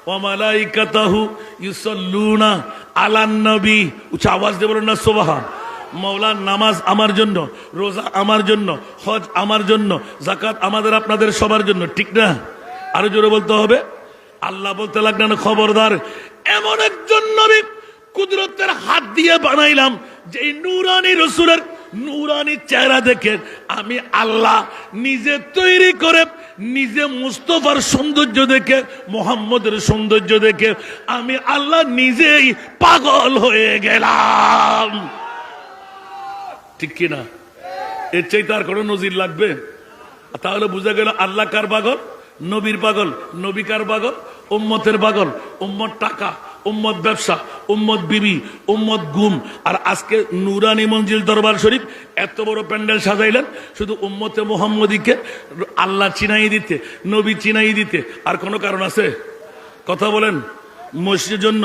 B: ওয়া মালাইকাতাহু ইউসাল্লুনা আলান নবী উচ্চ আওয়াজ দিয়ে বলেন না সুবহান মাওলা নামাজ আমার জন্য রোজা আমার জন্য হজ আমার জন্য যাকাত আমাদের আপনাদের সবার জন্য ঠিক না আরো জোরে বলতে হবে আল্লাহ বলতে লাগলেন খবরদার এমন একজন নবী কুদরতের হাত দিয়ে বানাইলাম যে নূরানী রাসূলের নূরানী চেহারা দেখে আমি আল্লাহ নিজে তৈরি করে নিজে মুস্তাফার সৌন্দর্য দেখে মুহাম্মদের সৌন্দর্য দেখে আমি আল্লাহ নিজেই পাগল হয়ে গেলাম ঠিক কি না এর চাইতে আর কোনো নজির লাগবে তাহলে বোঝা গেল আল্লাহ কার পাগল নবীর পাগল নবী কার পাগল উম্মতের পাগল উম্মত টাকা উম্মত ব্যবসা উম্মত বিবি উম্মত গুম আর আজকে নুরানি মঞ্জিল দরবার শরীফ এত বড় প্যান্ডেল সাজাইলেন শুধু উম্মতে মুহাম্মদীকে আল্লাহ চিনাই দিতে নবী চিনাই দিতে আর কোনো কারণ আছে কথা বলেন মসজিদের জন্য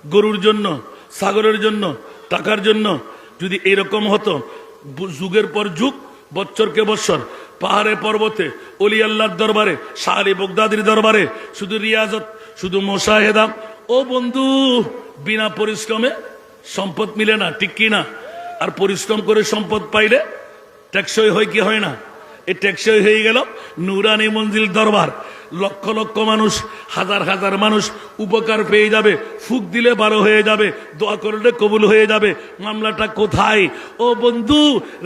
B: গরুর জন্য ছাগলের জন্য টাকার জন্য যদি এরকম হতো যুগের পর যুগ বছরকে বছর পাহাড়ে পর্বতে অলি আল্লাহর দরবারে শাহ আলী বগদাদির দরবারে শুধু রিয়াজত শুধু মুশাহেদা ও বন্ধু বিনা পরিশ্রমে সম্পদ মিলে না ঠিক কি না আর পরিশ্রম করে সম্পদ পাইলে টেকসই হয় কি হয় না এই টেকসই হয়ে গেল নুরানি মঞ্জিল দরবার লক্ষ লক্ষ মানুষ হাজার হাজার মানুষ উপকার পেয়ে যাবে ফুক দিলে 12 হয়ে যাবে দোয়া করলে কবুল হয়ে যাবে মামলাটা কোথায় ও বন্ধু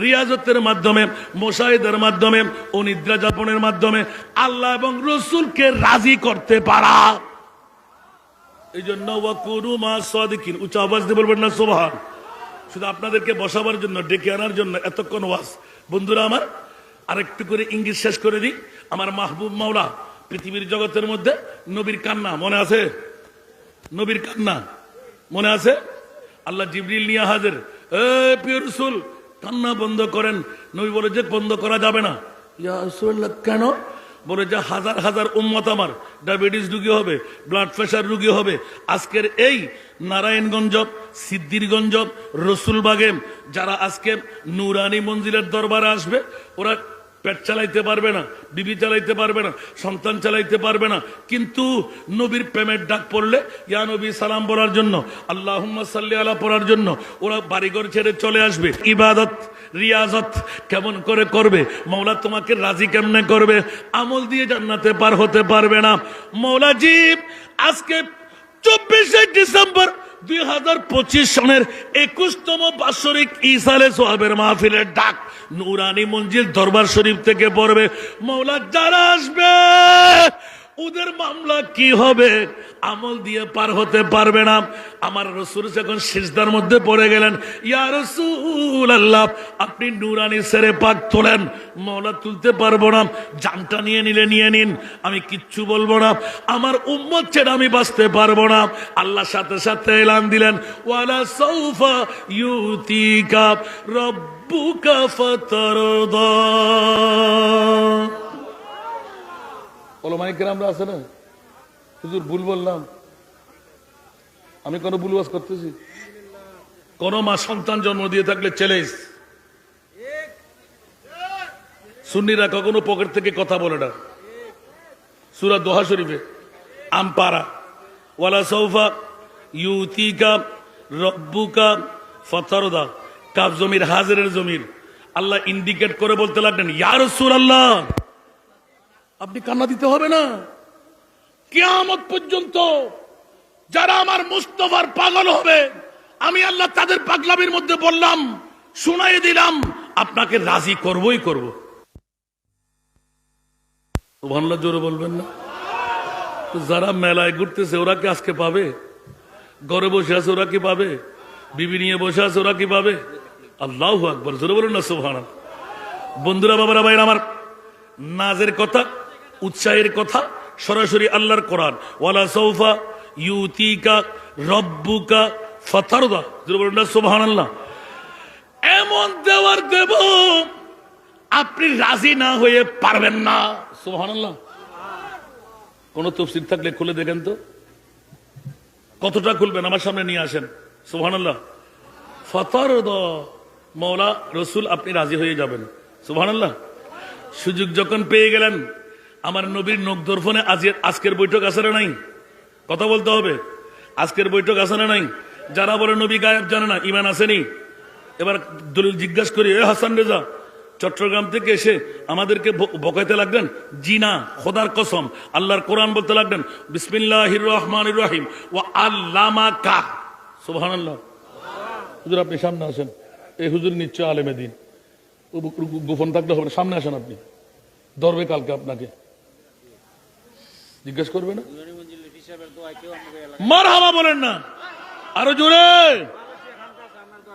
B: রিয়াজতের মাধ্যমে মুশাহিদার মাধ্যমে ও নিদ্রা যাপনের মাধ্যমে আল্লাহ এবং রাসূলকে রাজি করতে পারা এই জন্য ওয়াকুনু মা সাদিকিন উচ্চ আওয়াজ দিয়ে বলবেন না সুবহান শুধু আপনাদেরকে বসাবার জন্য ডেকে আনার জন্য এতক্ষণ ওয়াজ বন্ধুরা আমার আরেকটু করে ইঙ্গিত শেষ করে দিই আমার মাহবুব মাওলা পৃথিবীর জগতের মধ্যে নবীর কান্না মনে আছে নবীর কান্না মনে আছে আল্লাহ জিবরিল নিয়ে হাজির এ প্রিয় রাসূল কান্না বন্ধ করেন নবী বলে যে বন্ধ করা যাবে না ইয়া রাসূলুল্লাহ কেন বলে যে হাজার হাজার উম্মত আমার ডায়াবেটিস রোগী হবে ব্লাড প্রেশার রোগী হবে আজকের এই নারায়ণগঞ্জ সিদ্ধিরগঞ্জ রসুলবাগে যারা আজকে নুরানি মঞ্জিলের দরবারে আসবে ওরা পেট চালাইতে পারবে না বিবি চালাইতে পারবে না সন্তান চালাইতে পারবে না কিন্তু নবীর প্রেমের ডাক পড়লে ইয়া নবী সালাম বলার জন্য আল্লাহুম্মা সাল্লি আলা পড়ার জন্য ওরা বাড়িঘর ছেড়ে চলে আসবে ইবাদত রিয়াজত কেমন করে করবে মওলা তোমাকে রাজি কেমনে করবে আমল দিয়ে জান্নাতে পার হতে পারবে না মওলা জি আজকে 24 ডিসেম্বর 2025 সনের 21তম বাৎসরিক ইসালে সোহাবের মাহফিলের ডাক নুরানি মঞ্জিল দরবার শরীফ থেকে পড়বে মওলা যারা আসবে ওদের মামলা কি হবে আমল দিয়ে পার হতে পারবে না আমার রাসূল যখন সিজদার মধ্যে পড়ে গেলেন ইয়া রাসূলুল্লাহ আপনি নুরানি সেরে পাক তোলেন মওলা তুলতে পারবো না জানটা নিয়ে নিলে নিয়ে নিন আমি কিচ্ছু বলবো না আমার উম্মত ছেড়ে আমি বাঁচতে পারবো না আল্লাহ সাথে সাথে এলান দিলেন ওয়ালা সাউফা ইউতিকা রাব্বুকা ফাতারদা ওলামায়ে কেরামরা আছে না হুজুর ভুল বললাম আমি কোনো ভুল ওয়াজ করতেছি কোন মা সন্তান জন্ম দিয়ে থাকলে চ্যালেঞ্জ সুন্নিরা কখনো পকেট থেকে কথা বলে না সূরা দোহা শরীফে আমপারা ওয়ালা সাউফা ইউতিকা রাব্বুকা ফাতারদা কাফ জমির হাজিরের জমির আল্লাহ ইন্ডিকেট করে বলতে লাগলেন ইয়া রাসূলুল্লাহ আপনি কান্না দিতে হবে না কিয়ামত পর্যন্ত যারা আমার মুস্তাফার পাগল হবে আমি আল্লাহ তাদের পাগলামির মধ্যে বললাম শুনাই দিলাম আপনাকে রাজি করবই করব সুবহানাল্লাহ জোরে বলবেন না তো যারা মেলায় ঘুরতেছে ওরা কি আজকে পাবে ঘরে বসে আছে ওরা কি পাবে বিবি নিয়ে বসে আছে ওরা কি পাবে আল্লাহু আকবার জোরে বলুন না সুবহানাল্লাহ বন্ধুরা বাবারা ভাইরা আমার নাজের কথা উৎসাহের কথা সরাসরি আল্লাহর কোরআন ওয়ালা সাউফা ইউতিকা রব্বুকা ফাতারদা, বলুন না সুবহানাল্লাহ। এমন দেওয়ার দেব আপনি রাজি না হয়ে পারবেন না, সুবহানাল্লাহ। কোন তাফসীর থাকলে খুলে দেখেন তো, কতটা খুলবেন আমার সামনে নিয়ে আসেন, সুবহানাল্লাহ। ফাতারদা, মওলা রসুল আপনি রাজি হয়ে যাবেন, সুবহানাল্লাহ। সুযোগ যখন পেয়ে গেলেন, আমার নবীর নখদর্পণে আজকের বৈঠক আছে না নাই? কথা বলতে হবে, আজকের বৈঠক আছে না নাই? যারা বলে নবী গায়েব জানে না, ইমান আসেনি। এবার দলিল জিজ্ঞাসা করি, এ হাসান রেজা চট্টগ্রাম থেকে এসে আমাদেরকে বকাইতে লাগলেন, জি না, খোদার কসম, আল্লাহর কোরআন বলতে লাগলেন বিসমিল্লাহির রহমানির রহিম ওয়া আল্লামাকা, সুবহানাল্লাহ। হুজুর আপনি সামনে আসেন, এই হুজুর নিশ্চয় আলেমে দিন, গোপন থাকলে হবে না, সামনে আসেন, আপনি ধরবে কালকে আপনাকে, জিজ্ঞেস করবে না। মারহাবা বলেন না, আরো জোরে।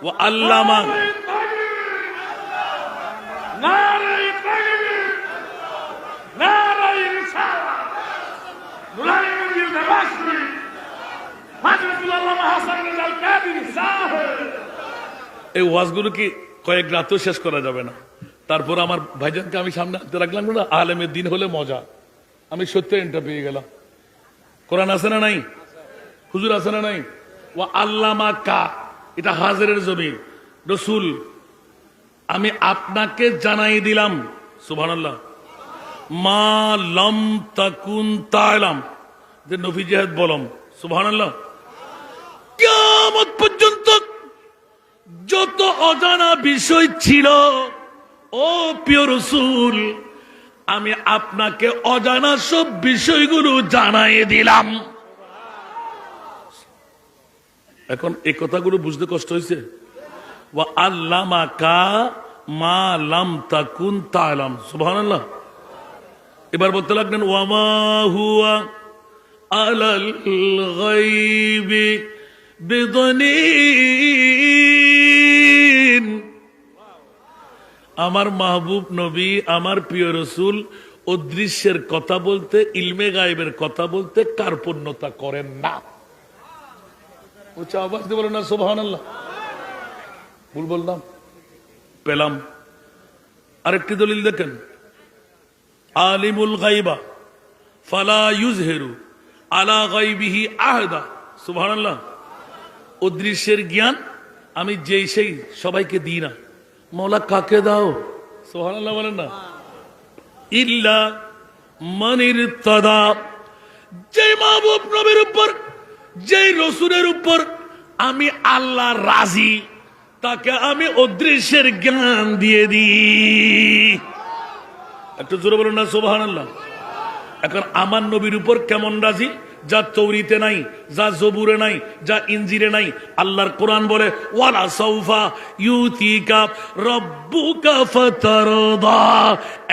B: ও আল্লামা, এই ওয়াজগুলো কি কয়েক রাতেও শেষ করা যাবে না। তারপর আমার ভাইজানকে আমি সামনে আনতে রাখলাম না, আলেমের দিন হলে মজা। আমি সত্য এন্টার পেয়ে গেলাম। কোরআন আছে না নাই? হুজুর আছে না নাই? ও আল্লামা কা, এটা হাজারের জমিন। রসুল আমি আপনাকে জানাই দিলাম, সুবহানাল্লাহ, মা লাম তাকুন তা'লাম, যে নবী জিহাদ বলম, সুবহানাল্লাহ। কিয়ামত পর্যন্ত যত অজানা বিষয় ছিল, ও প্রিয় রসুল আমি আপনাকে অজানা সব বিষয়গুলো জানাই দিলাম। এখন এই কথাগুলো বুঝতে কষ্ট হয়েছে। ওয়া আল্লামাকা মা লাম তাকুন তা'লাম, সুবহানাল্লাহ। এবার বলতে লাগলেন ওয়ামা হুয়া আলাল গায়বি বিদনীন, আমার মাহবুব নবী, আমার প্রিয় রসুল অদৃশ্যের কথা বলতে, ইলমে গায়েবের কথা বলতে কার্পণ্যতা করেন না। উচ্চ আওয়াজ দিয়ে বলেন না সুবহানাল্লাহ। ভুল বললাম? পেলাম। আরেকটি দলিল দেখেন, আলিমুল গায়বা ফালা ইউজহিরু আলা গায়বিহি আহাদা, সুবহানাল্লাহ। অদৃশ্যের জ্ঞান আমি যেই সেই সবাইকে দিই না। মওলা কাকে দাও? সুবহানাল্লাহ বলেন না। ইল্লা মান ইরতাদা, যে মাহবুব নবীর উপর, যেই রসুলের উপর আমি আল্লাহ রাজি, তাকে আমি অদৃশ্যের জ্ঞান দিয়ে দিই। একটু জোরে বলুন না সুবহানাল্লাহ। এখন আমার নবীর উপর কেমন রাজি? যা তৌরিতে নাই, যা জবুরে নাই, যা ইনজিলে নাই। আল্লাহর কোরআন বলে ওয়ালা সাউফা ইউতিকা রাব্বুকা ফাতারদা,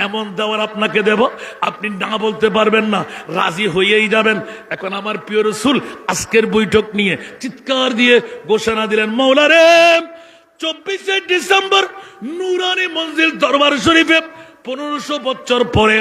B: এমন দেওয়ার আপনাকে দেব আপনি না বলতে পারবেন না, রাজি হয়েই যাবেন। এখন আমার প্রিয় রাসূল আজকের বৈঠক নিয়ে চিৎকার দিয়ে ঘোষণা দিলেন, মওলা রে 24শে ডিসেম্বর নুরানি মঞ্জিল দরবার শরীফে 1500 বছর পরে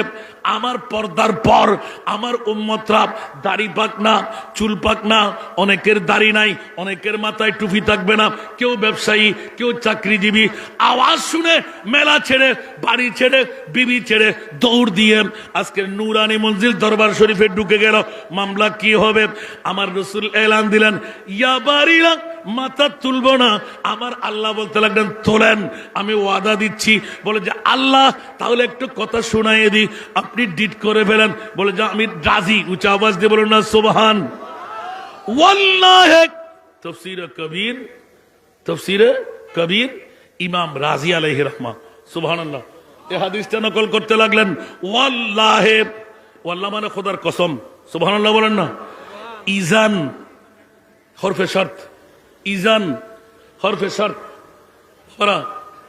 B: আমার পর্দার পর আমার উম্মতরা দাড়ি পাক না, চুল পাক না, অনেকের দাড়ি নাই, অনেকের মাথায় টুপি থাকবে না, কেউ ব্যবসায়ী, কেউ চাকরিজীবী, আওয়াজ শুনে মেলা ছেড়ে, বাড়ি ছেড়ে, বিবি ছেড়ে দৌড় দিয়ে আজকের নুরানি মঞ্জিল দরবার শরীফে ঢুকে গেল। মামলা কি হবে? আমার রাসূল এলান দিলেন, ইয়া বারিরা, মাথা তুলবো না। আমার আল্লাহ বলতে লাগলেন তোলেন, আমি ওয়াদা দিচ্ছি। বলে যে আল্লাহ তাহলে একটু কথা শোনাইয়ে দিই, আপনি ডিট করে ফেলেন। বলে যে আমি রাজি। উচ্চ আওয়াজ দিয়ে বলুন না সুবহান। ওয়াল্লাহি, তাফসীরে কবির ইমাম রাজি আলাইহির রহমা, সুবহানাল্লাহ, এই হাদিসটা নকল করতে লাগলেন। ওয়াল্লাহি, ওয়াল্লাহ মানে খোদার কসম, সুবহানাল্লাহ বলেন না। ইজান হরফে শর্ত, ইজান হরফে শর্ত,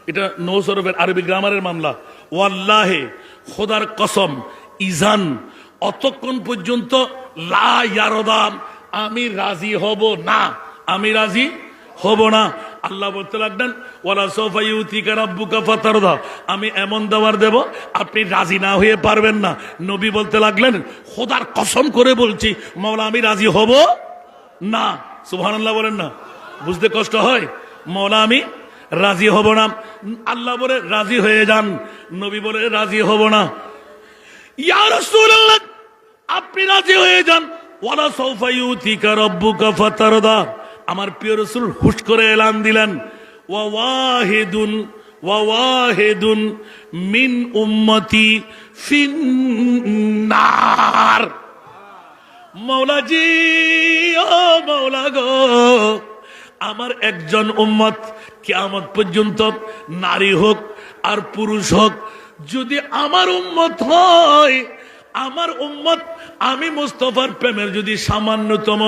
B: এটা নৌ সরফের আরবি গ্রামারের মামলা। ওয়াল্লাহে, খোদার কসম, ইজান অতক্ষণ পর্যন্ত লা ইয়ারদাম, আমি রাজি হব না, আমি রাজি হব না। আল্লাহ বলতে লাগলেন ওয়ালা সাউফা ইউতিকা রাব্বুকা ফাতারদা, আমি এমন দেওয়ার দেব আপনি রাজি না হয়ে পারবেন না। নবী বলতে লাগলেন খোদার কসম করে বলছি মওলা আমি রাজি হব না। সুবহানাল্লাহ বলেন না। বুঝতে কষ্ট হয়? মওলা আমি রাজি হব না। আল্লাহ বলে রাজি হয়ে যান, নবী বলে রাজি হব না। ইয়া রাসূলুল্লাহ, আপনি রাজি হয়ে যান। ওয়ালা সাউফা ইউতিকা রাব্বুকা ফাতারদা। আমার প্রিয় রাসূল হুশ করে এলান দিলেন, ওয়া ওয়াহিদুন মিন উম্মতি ফিন্নার। মৌলাজি, ও মৌলা গো, আমার একজন উম্মত কিয়ামত পর্যন্ত, নারী হোক আর পুরুষ হোক, যদি আমার উম্মত হয়, আমার উম্মত আমি মুস্তাফার প্রেমের যদি সামান্যতম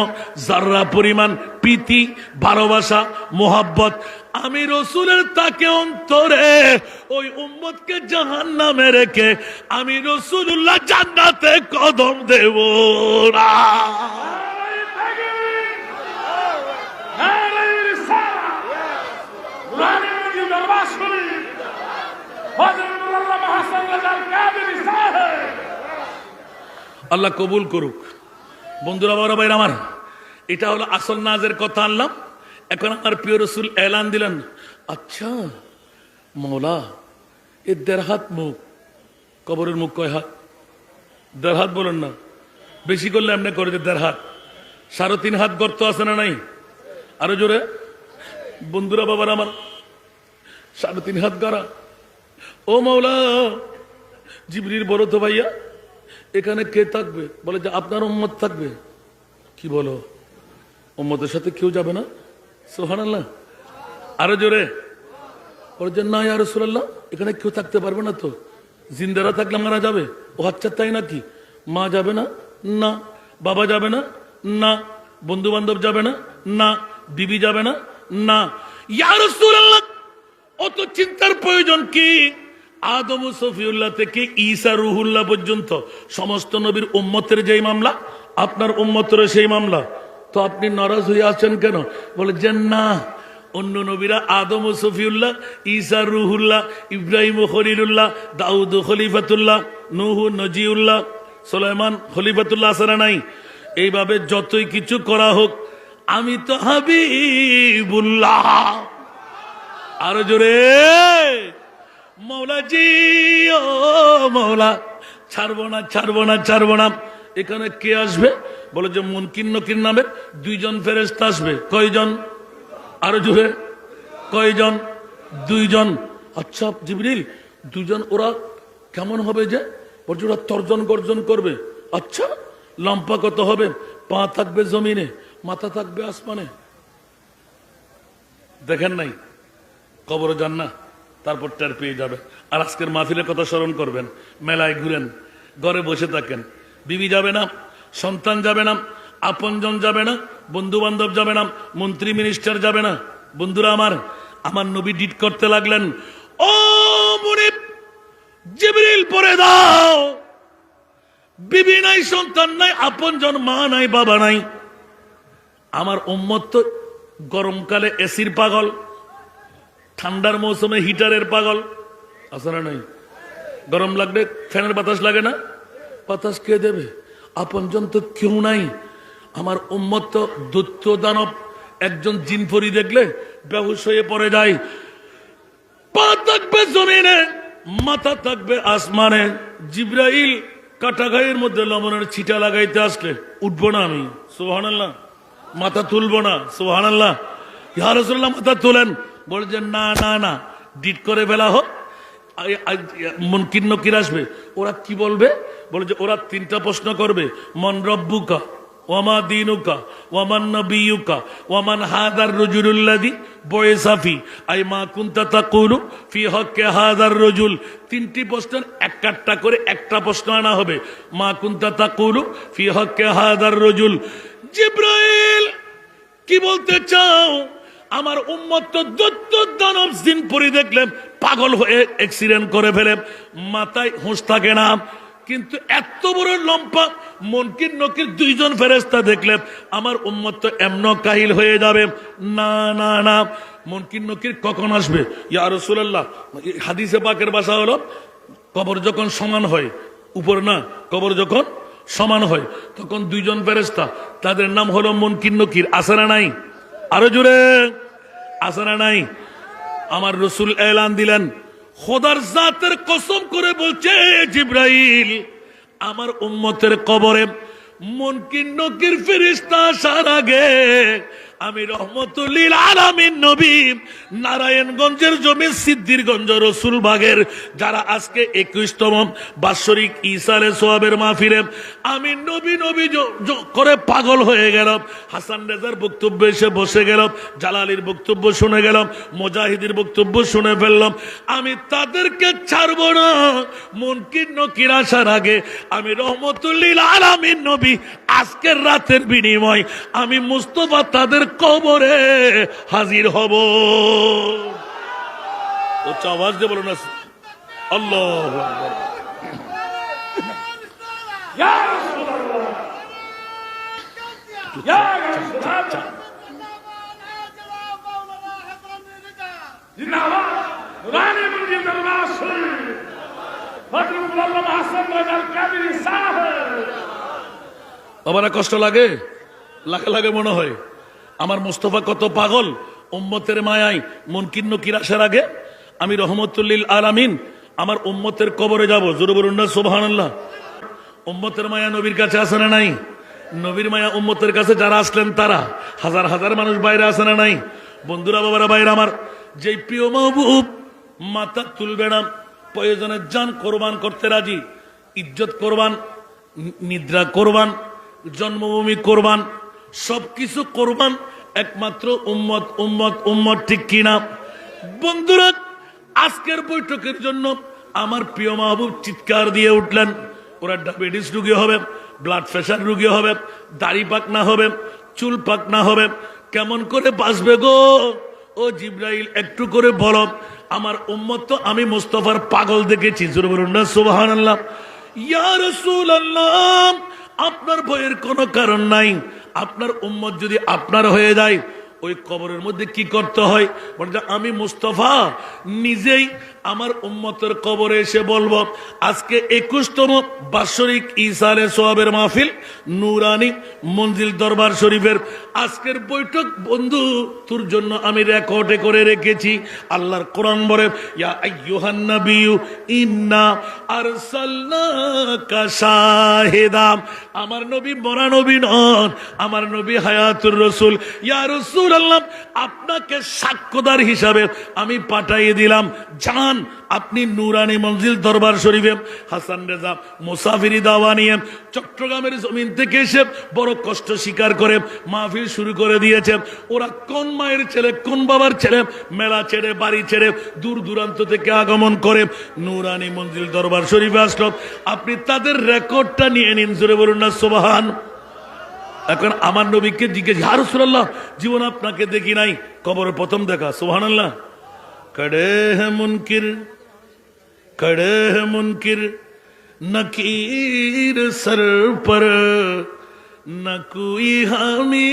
B: যাররা পরিমাণ প্রীতি, ভালোবাসা, মোহাব্বত আমি রসুলের তাকে অন্তরে, ওই উম্মতকে জাহান্নামে রেখে আমি রসুলুল্লাহ জান্নাতে কদম দেব না। আল্লাহ কবুল করুক। বন্ধুরা, বড় ভাইরা আমার, এটা হলো আসল নাজের কথা আনলাম। এখন আমার প্রিয় রসুল এলান দিলেন, আচ্ছা মৌলা, এ 1.5 হাত মুখ, কবরের মুখ কয় হাত? 1.5 হাত বলেন না, বেশি করলে এমনি করে যে 1.5 হাত। 3.5 হাত গর্ত আছে না নাই? আরো জোরে বন্ধুরা, বাবার আমার, 3.5 হাত গাড়া। ও মৌলা, জিবরিল বলো তো ভাইয়া, এখানে কে থাকবে? বলে যে আপনার উম্মত থাকবে। কি বলো, উম্মতের সাথে কেউ যাবে না? সুবহানাল্লাহ। আরো জোরে বলে যে না ইয়া রাসূলুল্লাহ, এখানে কেউ থাকতে পারবে না তো, জিন্দারা থাকলে মারা যাবে। ও আচ্ছা তাই নাকি? মা যাবে না? না। বাবা যাবে না? না। বন্ধু বান্ধব যাবে না? না। বিবি যাবে না? না। ইয়া রাসূলুল্লাহ, অত চিন্তার প্রয়োজন কি? আদম ও সফিউল্লাহ থেকে ঈসা রুহুল্লাহ পর্যন্ত সমস্ত নবীর উম্মতের যেই মামলা, আপনার উম্মতের সেই মামলা। তো আপনি নারাজ হয়ে আছেন কেন? বলে যে না, অন্য নবীরা আদম ও সফিউল্লাহ, ঈসা রুহুল্লাহ, ইব্রাহিম ও খলিলুল্লাহ, দাউদ ও খলিফাতুল্লাহ, নূহ নজিউল্লাহ, সুলাইমান খলিফাতুল্লাহ আছে না নাই? এইভাবে যতই কিছু করা হোক, আমি তো হাবিবুল্লাহ। আরো জোরে মৌলাজি, ও মৌলা, ছাড়বো না, ছাড়বো না, ছাড়বো না। এখানে কে আসবে? বলে যে মুনকির নকির নামের 2 জন ফেরেশতা আসবে। কয়জন? আরো জোরে কয়জন? 2 জন। আচ্ছা জিবরিল, 2 জন ওরা কেমন হবে? যে বলছে ওরা তর্জন গর্জন করবে। আচ্ছা, লম্বা কত হবে? পা থাকবে জমিনে, মাথা থাকবে আসমানে। দেখেন নাই? কবরে যান না, তারপর টের পেয়ে যাবে। আর আজকের মাহফিলের কথা স্মরণ করবেন। মেলায় ঘুরেন, ঘরে বসে থাকেন, বিবি যাবে না, সন্তান যাবে না, আপনজন যাবে না, বন্ধু বান্ধব যাবে না, মন্ত্রী মিনিস্টার যাবে না। বন্ধুরা আমার, আমার নবী ডিট করতে লাগলেন, ও মুনিব, জিবরিল পরে দাও। বিবি নাই, সন্তান নাই, আপনজন মা নাই, বাবা নাই। আমার উম্মত তো গরমকালে এসির পাগল, ঠান্ডার মৌসুমে হিটারের পাগল। আছে না নাই? গরম লাগবে ফ্যানের বাতাস লাগে না? বাতাস কে দেবে? আপনজন তো কেউ নাই। আমার উম্মত তো দৈত্য দানব, একজন জিনফরি দেখলে বেহুশ হয়ে পড়ে যায়। পা থাকবে জমিনে, মাথা থাকবে আসমানে। জিবরাইল কাটা গায়ের মধ্যে লবণের ছিটা লাগাইতে আসলে উঠবো না আমি, সুবহানাল্লাহ। মাথা তুলবো না, সুবহানাল্লাহ। ইয়া রাসূলুল্লাহ, মাথা তোলেন। বলে যে না না না, ডিট করে ফেলা হোক। মুনকির নকির আসবে, ওরা কি বলবে? বলে যে ওরা 3টা প্রশ্ন করবে। মান রব্বুকা, ওয়ামা দীনুকা, ওয়ামান নবিয়ুকা, ওয়ামান হাদার রাজুলুল্লাযী বুইসা ফি আই মা কুনতা তাকুলু ফি হক্কি হাদার রাজুল। 3টি প্রশ্নের একটা করে একটা প্রশ্ন আনা হবে। মা কুনতা তাকুলু ফি হক্কি হাদার রাজুল। জিবরাইল, কি বলতে চাও? আমার উম্মত তো দৈত্য দানব জিনপরি দেখলে পাগল হয়ে অ্যাক্সিডেন্ট করে ফেলে, মাথায় হুঁশ থাকে না। কিন্তু এত বড় লম্পা মুনকির নকির 2 জন ফেরেশতা দেখলে আমার উম্মত তো এমন কাহিল হয়ে যাবে। না না না, মুনকির নকির কখন আসবে? ইয়া রাসূলুল্লাহ, হাদিসে পাকের ভাষা হলো কবর যখন সমান হয়, উপর না, কবর যখন সমান হয়, তখন দুইজন ফেরেশতা, তাদের নাম হলো মুনকির নকির। আছে না নাই? আরো জোরে, আছে না নাই? আমার রসুল এলান দিলেন, খোদার জাতের কসম করে বলছে, জিব্রাইল, আমার উম্মতের কবরে মুনকির নকির ফেরেশতা আসার আগে আমি রহমতুল লিল আলামিন নবী নারায়ণগঞ্জের জমি সিদ্ধিরগঞ্জ রসুল বাগের যারা আজকে 21তম বাৎসরিক ঈসা আলাইহিস সালামের মাহফিলে আমি নবী নবী করে পাগল হয়ে গেলাম। হাসান রেজার বক্তব্য এসে বসে গেলাম, জালালির বক্তব্য শুনে গেলাম, মুজাহিদের বক্তব্য শুনে ফেললাম। আমি তাদেরকে ছাড়ব না। মুনকির নকির আসার আগে আমি রহমতুল লিল আলামিন নবী আজকের রাতের বিনিময় আমি মুস্তাফা তাদের কবরে হাজির হব। উচ্চ আওয়াজ দিয়ে বলুন আল্লাহু আকবার। ইয়া রাসূলুল্লাহ, ইয়া রাসূলুল্লাহ, জিন্দাবাদ নুরানি মুনজিল দরবার শরীফ ফজলুল আলম হাসান রাজাল কাদেরী সাহেব। বাবারা কষ্ট লাগে? লাগে লাগে মনে হয়। আমার মুস্তাফা কত পাগল, উম্মতের মায়ায় মুনকির নকির আসার আগে আমি রহমতুল লিল আলামিন আমার উম্মতের কবরে যাব। জোরে বলুন না সুবহানাল্লাহ। উম্মতের মায়া নবীর কাছে আছে না নাই? নবীর মায়া উম্মতের কাছে যারা আসলেন তারা হাজার হাজার মানুষ বাইরে আছে না নাই? বন্ধুরা, বাবারা, বাইরে আমার, যেই প্রিয় মাহবুব মাথা তুলবে না, প্রয়োজনের জান কোরবান করতে রাজি, ইজ্জত কোরবান, নিদ্রা কোরবান, জন্মভূমি কোরবান, সবকিছু কোরবান, একমাত্র উম্মত উম্মত উম্মত। ঠিক কিনা বন্ধুরা? আজকের বৈঠকের জন্য আমার প্রিয় মাহবুব চিৎকার দিয়ে উঠলেন। ওরা ডায়াবেটিস রোগী হবে, ব্লাড প্রেশার রোগী হবে, দাড়ি পাকনা হবে, চুল পাকনা হবে, কেমন করে বাঁচবে গো? ও জিব্রাইল, একটু করে বলো। আমার উম্মত তো আমি মুস্তাফার পাগল দেখেছি। জোরে বলুন না সুবহানাল্লাহ। ইয়া রাসূলুল্লাহ, আপনার ভয়ের কোনো কারণ নাই। আপনার উম্মত যদি আপনার হয়ে যায়, ওই কবরের মধ্যে কি করতে হয়? বলতে আমি মুস্তাফা নিজেই আমার উম্মতের কবরে এসে বলবো, আজকে 21তম বাৎসরিক ঈসা আলাইহিস সালামের মাহফিল নুরানি মঞ্জিল দরবার শরীফের আজকের বৈঠক বন্ধু তোর জন্য আমি রেকর্ডে করে রেখেছি। আল্লাহর কোরআন বলে, ইয়া আইয়ুহান নাবিয়্যু ইন্না আরসালনাকা শাহিদা। আমার নবী মরা নবী নন, আমার নবী হায়াতুর রাসূল। ইয়া রাসূলুল্লাহ, আপনাকে সাক্ষ্যদার হিসাবে আমি পাঠিয়ে দিলাম, যান আপনি নুরানি মঞ্জিল দরবার শরীফে। হাসান রেজা মুসাফিরি দাওয়া নিয়ে চট্টগ্রামের জমিন থেকে এসে বড় কষ্ট স্বীকার করে মাহফিল শুরু করে দিয়েছে। ওরা কোন মায়ের ছেলে, কোন বাবার ছেলে, মেলা ছেড়ে, বাড়ি ছেড়ে, দূর দূরান্ত থেকে আগমন করে নুরানি মঞ্জিল দরবার শরীফে আসলো। আপনি তাদের রেকর্ডটা নিয়ে নিন। জোরে বলুন না সুবহান। এখন আমার নবীকে জিজ্ঞেস, ইয়া রাসূলুল্লাহ, জীবন আপনাকে দেখি নাই, কবরের প্রথম দেখা। সুবহানাল্লাহ। खड़े हैं मुनकिर, खड़े हैं मुनकिर, नकीर सर पर, न कोई हामी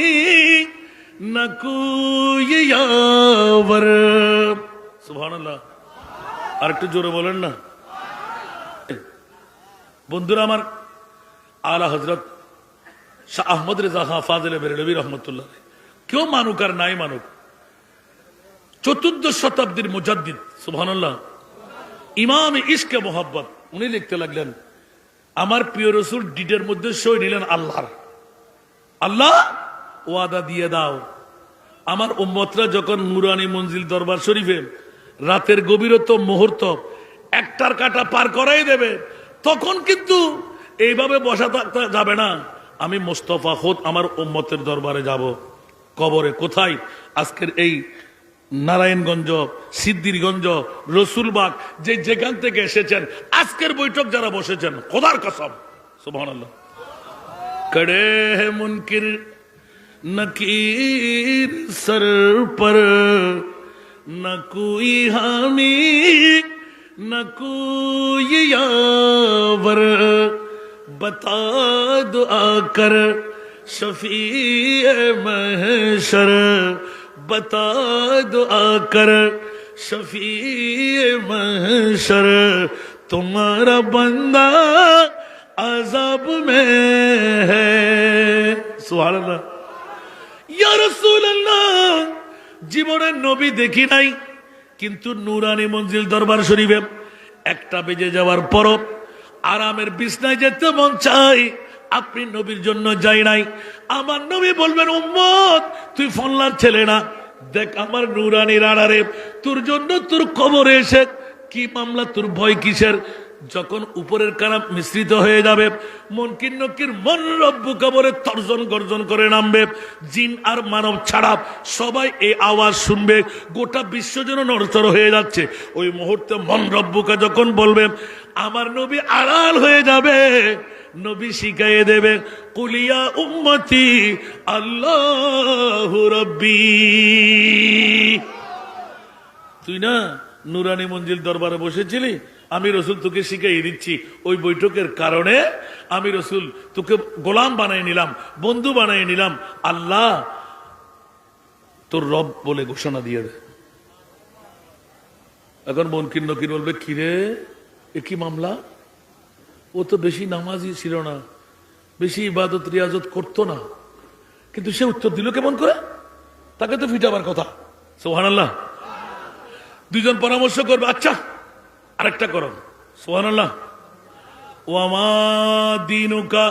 B: न कोई यावर। सुबहानाल्लाह। আর একটু জোরে বলেন না বন্ধুরা আমার। আলা হযরত শাহ আহমদ রেজা খান ফাজিল বেরেলভী রহমতুল্লাহ, কেউ মানুক আর নাই মানুক, 14 শতাব্দীর মুজাদ্দিদ, সুবহানাল্লাহ, ইমাম ইশকে মোহাব্বত, উনি লিখতে লাগলেন, আমার প্রিয় রসুল ডিডের মধ্যে সই নিলেন আল্লাহর। আল্লাহ ওয়াদা দিয়ে দাও, আমার উম্মতরা যখন নুরানি মঞ্জিল দরবার শরীফে রাতের গভীরতম মুহূর্ত একটার কাটা পার করাই দেবে, তখন কিন্তু এইভাবে বসা থাকতে যাবে না। আমি মুস্তাফা খোদ আমার উম্মতের দরবারে যাব। কবরে কোথায়? আজকের এই নারায়ণগঞ্জ, সিদ্ধিরগঞ্জ, রসুলবাগ, যেখান থেকে এসেছেন, আজকের বৈঠক যারা বসেছেন, খোদার কসম, সুবহানাল্লাহ। কড়ে হে মুনকির নকির সর পর, न कोई हामी न कोई यावर, बता दो आकर शफीए महशर, बता दो आकर शफीए महशर, तुम्हारा बंदा अज़ाब में है। सुभान अल्लाह। ইয়া রাসূলুল্লাহ, জীবনে নবী দেখি নাই, কিন্তু নুরানি মঞ্জিল দরবার শরীফে 1টা বেজে যাওয়ার পরও আরামের বিছনায় যেতে মন চাই। আপনি নবীর জন্য যাই নাই। আমার নবী বলবেন, উম্মত তুই ফল্লার ছেলে না, দেখ আমার নুরানি রাডারে তোর জন্য তোর কবরে এসে কি মামলা, তোর ভয় কিসের? যখন উপরের কালাম মিশ্রিত হয়ে যাবে, মুনকির নকির মন রব্বু কবরে তর্জন গর্জন করে নামবে, জিন আর মানব ছাড়া সবাই এই আওয়াজ শুনবে, গোটা বিশ্ব যেন নড়চড় হয়ে যাচ্ছে। ওই মুহূর্তে মন রব্বুকা যখন বলবে, আমার নবী আড়াল হয়ে যাবে, নবী শিখাইয়ে দেবে, কুলিয়া উম্মতি আল্লাহু রাব্বি। তুই না নুরানি মঞ্জিল দরবারে বসেছিলি, আমি রসুল তোকে শিখাই দিচ্ছি। ওই বৈঠকের কারণে আমি রসুল তোকে গোলাম বানাই নিলাম, বন্ধু বানাই নিলাম। আল্লাহ তোর রব বলে ঘোষণা দিয়ে দে। এখন মুনকির নকির বলবে, কিরে এ কি মামলা? ও তো বেশি নামাজি ছিল না, বেশি ইবাদত রিয়াজত করতো না, কিন্তু সে উত্তর দিল কেমন করে? তাকে তো ফিটাবার কথা। সুবহানাল্লাহ। দুইজন পরামর্শ করবে, আচ্ছা আরেকটা করো। সুবহানাল্লাহ। ওয়ামা দীনুকা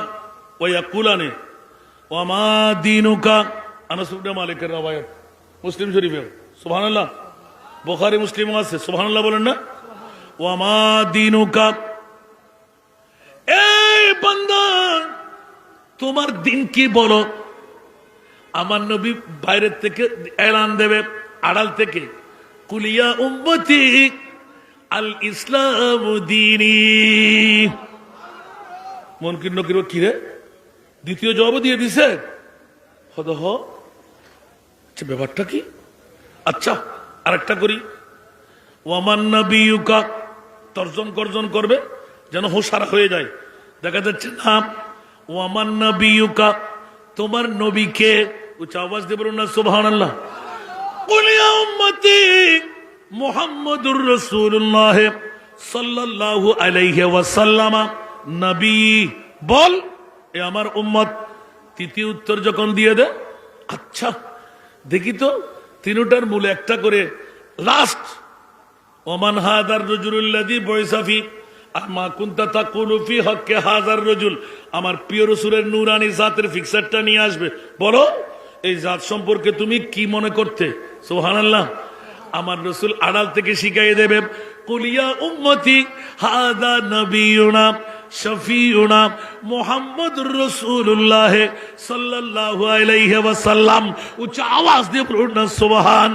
B: ওয়াকুলানে ওয়ামা দীনুকা, আনাস ইবনে মালিকের রওয়ায়াত, মুসলিম শরীফে। সুবহানাল্লাহ। বুখারী মুসলিমও আছে। সুবহানাল্লাহ বলেন না? ওয়ামা দীনুকা, এই বান্দা তোমার দিন কি বলো? আমার নবী বাইরের থেকে এলান দেবে, আড়াল থেকে, কুলিয়া উম্মতি আল ইসলাম দীনি। মুনকির নকির কি রে, দ্বিতীয় জবাবও দিয়ে দিছে। আচ্ছা ব্যাপারটা কি? আচ্ছা আরেকটা করি। ওয়ামান নবিয়ুকা, তর্জন গর্জন করবে যেন হোসারা হয়ে যায়, দেখা যাচ্ছে না। ওয়ামান নবিয়ুকা, তোমার নবীকে, উচ্চ আওয়াজ দিয়ে বলুন না সুবহানাল্লাহ। কুলিয়া উম্মতি মুহাম্মাদুর রাসূলুল্লাহ সাল্লাল্লাহু আলাইহি ওয়াসাল্লাম নবী, বল এ আমার উম্মত। তৃতীয় উত্তর যখন দিয়ে দে, আচ্ছা দেখি তো তিনটার মূলে একটা করে লাস্ট, ওমান হাদার রাজুলুল্লাযী বুইসা ফি আমা কুনতা তাকুলু ফি হক্কে হাজার রাজুল। আমার প্রিয় রাসূলের নূরানি জাতের ফিক্সারটা নিয়ে আসবে, বলো এই জাত সম্পর্কে তুমি কি মনে করতে? সুবহানাল্লাহ। আমার রসুল আড়াল থেকে শিখাইয়ে দেবে, কুলিয়া উম্মতি হাদা নবিয়ুনা শফিউনা মুহাম্মদুর রাসূলুল্লাহ সাল্লাল্লাহু আলাইহি ওয়াসাল্লাম। উচ্চ আওয়াজ দিয়ে বলুন না সুবহান।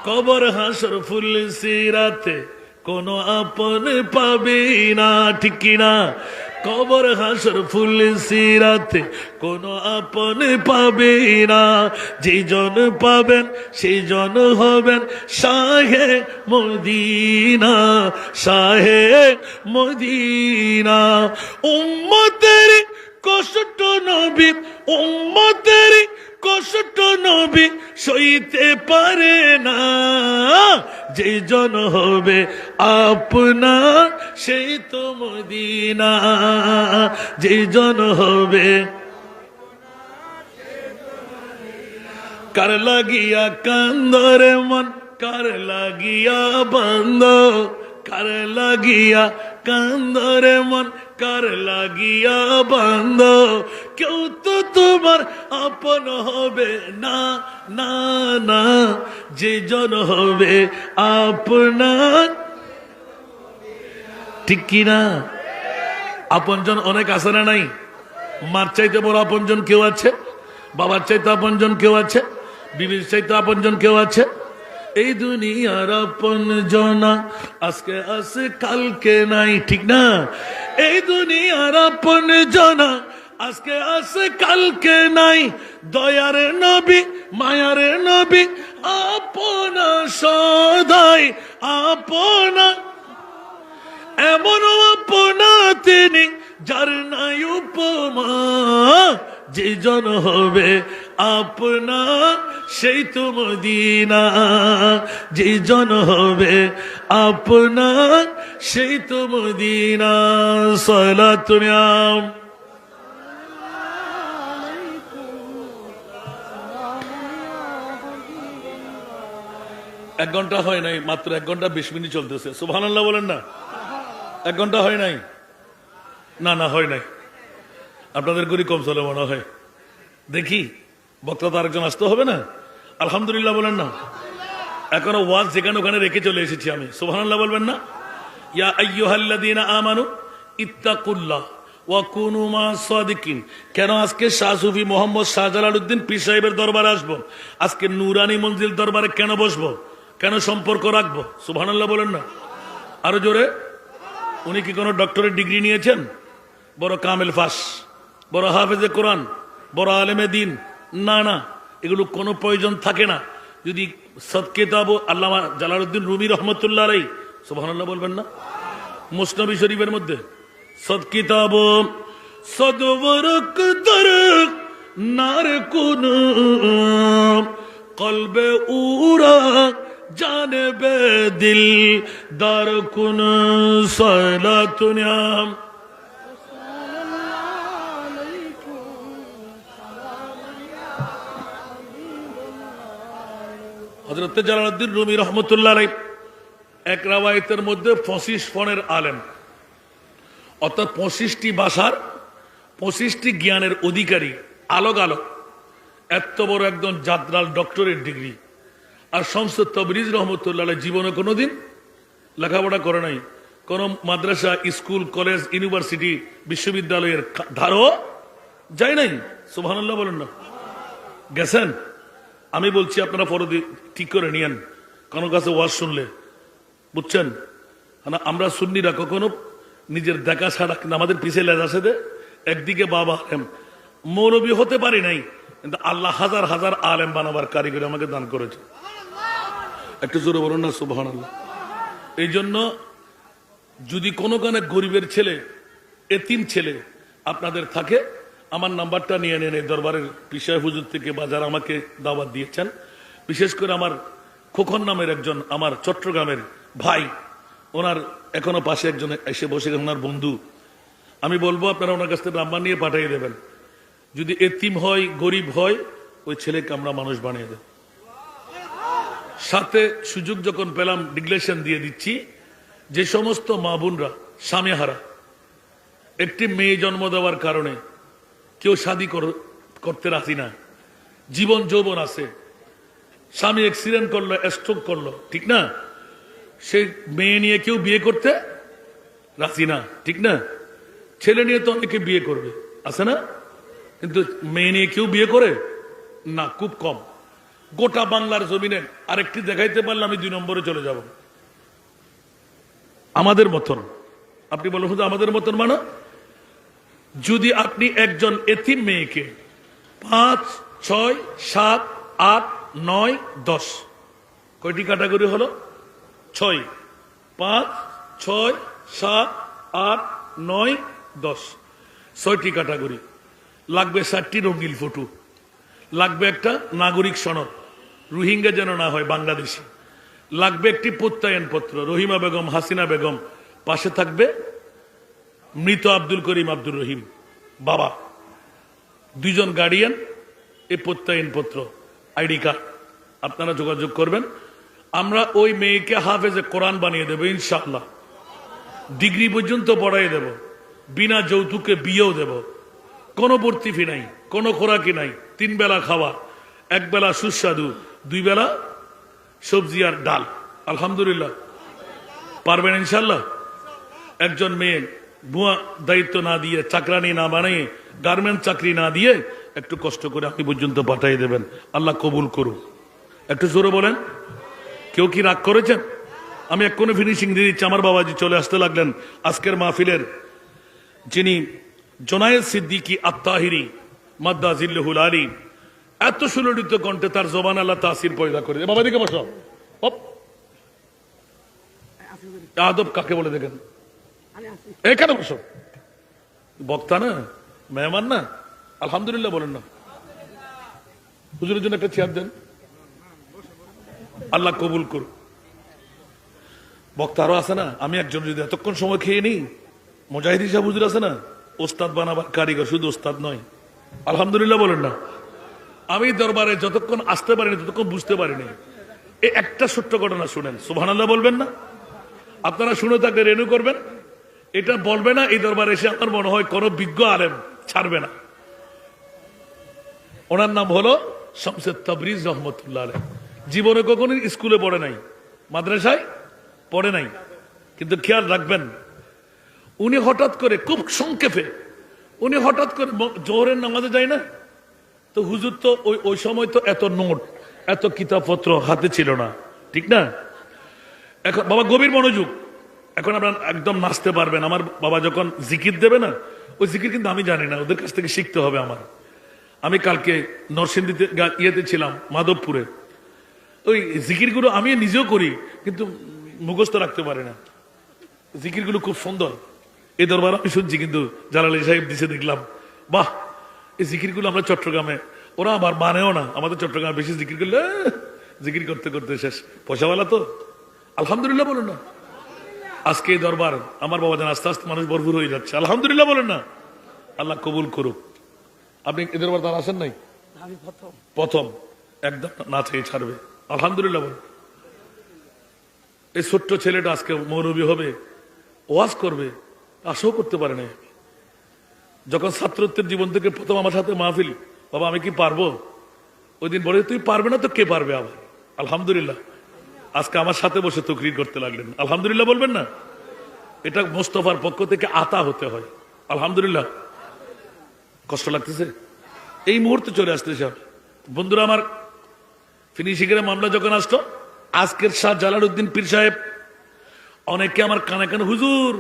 B: কবর হাসর ফুল সিরাতে কোন আপন পাবে না, ঠিক কিনা? কবর হাসর ফুল সিরাতে কোন আপন পাবে না, যেই জন পাবেন সেই জন হবেন শাহে মদিনা, শাহে মদিনা। উম্মতের কষ্ট নবী, উম্মতের কষ্ট নবী সইতে পারে না, যে জন হবে আপনার সেই তো মদিনা, যে জন হবে। কার লাগিয়া কান্দরে মন, কার লাগিয়া বান্দ, কার লাগিয়া কান্দরে মন, কার লাগিয়া বান্দ, কেউ তো তোমার আপন হবে না, না না, যে জন হবে আপনার, ঠিক কিনা? আপনজন অনেক আছে না নাই? মার চাইতে বড় আপনজন কেউ আছে? বাবার চাইতে আপনজন কেউ আছে? বিবির চাইতে আপনজন কেউ আছে? এই দুনিয়ার আপন জনা আজকে আছে কালকে নাই, ঠিক না? এই দুনিয়ার আপন জনা আজকে আছে কালকে নাই। দয়ার নবী মায়ার নবী আপনা সদাই আপনা, এমন আপনা তিনি যার নাই উপমা, যে জন হবে আপনার সেই তো মদিনা, যে জন হবে আপনার সেই তো মদিনা। সালাতুন আম। এক ঘন্টা হয় নাই, মাত্র 1 ঘন্টা 20 মিনিট চলতেছে। সুবহানাল্লাহ বলেন না। 1 ঘন্টা হয় নাই, না হয় নাই। আপনাদের গড়ি কম চলে মনে হয়। দেখি বক্তা তো আরেকজন আসতে হবে না। আলহামদুলিল্লাহ বলেন না। এখনো ওয়াজ যেখানে ওখানে রেখে চলে এসেছি আমি। সুবহানাল্লাহ বলবেন না। ইয়া আইয়ুহাল্লাযীনা আমানু ইত্তাকুল্লাহ ওয়া কুনু মা'আস সাদিকিন। কেন আজকে শাহ সুফি মোহাম্মদ শাহজালালউদ্দিন পীর সাহেবের দরবারে আসবো? আজকে নুরানি মঞ্জিল দরবারে কেন বসবো? কেন সম্পর্ক রাখবো? সুবহানাল্লাহ বলেন না। আরো জোরে। উনি কি কোনো ডক্টরেট ডিগ্রি নিয়েছেন? বড় কামেল ফাস, বড় হাফেজে কোরআন, বড় আলেমে দিন? না, এগুলো কোনো প্রয়োজন থাকে না। যদি সদকিতাব আল্লামা জালালউদ্দিন রুমি রহমতুল্লাহ আলাইহি, সুবহানাল্লাহ বলবেন না, মুসনবী শরীফের মধ্যে সদকিতাব সদবরক দরক নার কুন কলবে উরা জানবে দিল দার কুন। সালাতুন আম। হযরত জালালউদ্দিন রুমি রহমতুল্লাহ আলাইহি এক রাওয়ায়াতের মধ্যে 25 ফনের আলেম, অর্থাৎ 25টি ভাষার 25টি জ্ঞানের অধিকারী, আলোক এত বড় একজন জাদরাল ডক্টরেট ডিগ্রি। আর শামস তাবরিজ রহমতুল্লাহ আলাইহি জীবনে কোনোদিন লেখাপড়া করে নাই, কোন মাদ্রাসা, স্কুল, কলেজ, ইউনিভার্সিটি, বিশ্ববিদ্যালয়ের ধারও যায় নাই। সুবহানাল্লাহ বলেন না। গেছেন? আমি বলছি আপনারা পরে ঠিক করে নিয়েন কারো কাছে ওয়াজ শুনলে, বুঝছেন না? আমরা সুন্নিরা কখনো নিজের দেখা ছাড়া আমাদের পিছিয়ে লেজ আছে দে। একদিকে বাবা আলেম, মৌলবী হতে পারি নাই, কিন্তু আল্লাহ হাজার হাজার আলেম বানাবার কারিগরি আমাকে দান করেছে। একটু জোরে বলুন না সুবহানাল্লাহ। এই জন্য যদি কোনো কানে গরিবের ছেলে, এতিম ছেলে আপনাদের থাকে, আমার নাম্বারটা নিয়ে নেন। এই দরবারের পিসায় হুজুর থেকে বা যারা আমাকে দাওয়াত দিয়েছেন, বিশেষ করে আমার খোকন নামের একজন আমার চট্টগ্রামের ভাই, ওনার এখনো পাশে একজন এসে বসে গেছেন, ওনার বন্ধু। আমি বলবো আপনারা ওনার কাছ থেকে নাম্বার নিয়ে পাঠিয়ে দেবেন। যদি এতিম হয়, গরিব হয়, ওই ছেলেকে আমরা মানুষ বানিয়ে দেব। সাথে সুযোগ যখন পেলাম ডিক্লেরেশন দিয়ে দিচ্ছি, যে সমস্ত মা বোনরা স্বামীহারা, একটি মেয়ে জন্ম দেওয়ার কারণে কেউ শাদী করতে রাজি না, জীবন যৌবন আছে, স্বামী অ্যাক্সিডেন্ট করলো, স্ট্রোক করলো, ঠিক না? সেই মেয়ে নিয়ে কেউ বিয়ে করতে রাজি না, ঠিক না? ছেলে নিয়ে তো অনেকে বিয়ে করবে, আছে না? কিন্তু মেয়ে নিয়ে কেউ বিয়ে করে না, খুব কম। গোটা বাংলার জমিনে আরেকটি দেখাইতে পারলে আমি 2 নম্বরে চলে যাব। আমাদের মতন, আপনি বলেন হুজুর আমাদের মতন মানে, যদি আপনি একজন এতিম মেয়েকে 5, 6, 7, 8, 9, 10 কয়টি ক্যাটাগরি হলো? 6, 5, 6, 7, 8, 9, 10, 6টি ক্যাটাগরি। লাগবে 7টি রঙিন ফটো, লাগবে একটা নাগরিক সনদ, রোহিঙ্গা যেন না হয়, বাংলাদেশি, লাগবে একটি প্রত্যয়ন পত্র, রহিমা বেগম, হাসিনা বেগম, পাশে থাকবে মৃত আব্দুল করিম, আব্দুর রহিম বাবা, 2 জন গার্ডিয়ান, এই প্রত্যয়ন পত্র, আইডি কার্ড। আপনারা যোগাযোগ করবেন। আমরা ওই মেয়েকে হাফেজে কোরআন বানিয়ে দেবো ইনশাআল্লাহ, ডিগ্রি পর্যন্ত পড়াই দেব, বিনা যৌতুকে বিয়েও দেব, কোনো ভর্তি ফি নাই, কোনো খোরাকি নাই, 3 বেলা খাওয়া, 1 বেলা সুস্বাদু, 2 বেলা সবজি আর ডাল। আলহামদুলিল্লাহ পারবেন ইনশাল্লাহ। একজন মেয়ে ভুয়া দায়িত্ব না দিয়ে, চাকরানি না বানিয়ে, গার্মেন্ট চাকরি না দিয়ে একটু কষ্ট করে আপনি পর্যন্ত পাঠিয়ে দেবেন। আল্লাহ কবুল করুন। একটু জোরে বলেন। কেউ কি রাগ করেছেন? আমি এক্ষুনি ফিনিশিং দিয়ে দিচ্ছি। আমার বাবাজি চলে আসতে লাগলেন। আজকের মাহফিলের যিনি জোনায়েদ সিদ্দিকী আত্তাহিরি মাদ্দা জিল্লুহুল আলী, এত সুললিত কণ্ঠে তার জবান আল্লাহ তাসির পয়দা করে। বাবা দিকে বসো। আদব কাকে বলে দেখেন, এখানে বসো। বক্তা না, মেহমান না, আলহামদুলিল্লাহ বলেন না। হুজুরের জন্য একটা চেয়ার দেন, আল্লাহ কবুল করুন। বক্তা আরো আছে না, আমি একজন যদি এতক্ষণ সময় খেয়ে নিই, মুজাহিদ সাহেব হুজুর আছে না, ওস্তাদ বানাবার কারিগর, শুধু ওস্তাদ নয়। আলহামদুলিল্লাহ বলেন না। আমি দরবারে যতক্ষণ আসতে পারিনি ততক্ষণ বুঝতে পারিনি। এই একটা ছোট্ট ঘটনা শুনেন, সুবহানাল্লাহ বলবেন না? আপনারা শুনে থাকলে রেনু করবেন, এটা বলবে না এই দরবারে এসে আমার মনে হয় কোন বিজ্ঞ আলেম ছাড়বে না। ওনার নাম হলো শামসুত তাবরিজ রহমতুল্লাহ আলাইহ। জীবনে কখনো স্কুলে পড়ে নাই, মাদ্রাসায় পড়ে নাই, কিন্তু খেয়াল রাখবেন উনি হঠাৎ করে খুব সংক্ষেপে উনি হঠাৎ করে জোহরের নামাজে যায় না তো হুজুর তো ওই সময় তো এত নোট এত কিতাবপত্র হাতে ছিল না, ঠিক না? এখন বাবা গভীর মনোযোগ, এখন আপনার একদম নাচতে পারবেন। আমার বাবা যখন জিকির দেবে না, ওই জিকির কিন্তু আমি জানি না, ওদের কাছ থেকে শিখতে হবে আমার। আমি কালকে নরসিংদীতে ইয়েতে ছিলাম, মাধবপুরে। ওই জিকিরগুলো আমি নিজেও করি, কিন্তু মুখস্থ রাখতে পারি না। জিকিরগুলো খুব সুন্দর, এই দরবার আমি শুনছি, কিন্তু জালালি সাহেব দিছে দেখলাম, বাহ, এই জিকিরগুলো আমরা চট্টগ্রামে, ওরা আবার মানেও না। আমাদের চট্টগ্রামে বেশি জিকির করলে জিকির করতে করতে শেষ, পয়সাওয়ালা তো। আলহামদুলিল্লাহ বলেন না? আজকে এই দরবার আমার বাবা জান আস্তে আস্তে মানুষ ভরপুর হয়ে যাচ্ছে, আলহামদুলিল্লাহ বলেন না? আল্লাহ কবুল করুক। আপনি এই দরবার তার আসেন নাই? প্রথম একদম না চেয়ে ছাড়বে, আলহামদুলিল্লাহ বলেন। এই ছোট্ট ছেলেটা আজকে মৌলবী হবে, ওয়াজ করবে, আশাও করতে পারে না। যখন ছাত্রত্বের জীবন থেকে প্রথম আমার সাথে মাহফিল, বাবা আমি কি পারবো? ওই দিন বলে তুই পারবে না তো কে পারবে? আবার আলহামদুলিল্লাহ আজকে আমার সাথে বসে তকরির করতে লাগলেন, আলহামদুলিল্লাহ বলবেন না? এটা মোস্তফার পক্ষ থেকে আতা হতে হয়, আলহামদুলিল্লাহ। কষ্ট লাগতেছে, এই মুহূর্তে চলে আসতেছে। বন্ধুরা আমার, ফিনিশিংয়ের মামলা যখন আসতো, আজকের শাহ জালালউদ্দিন পীর সাহেব, অনেকে আমার কানে কানে, হুজুর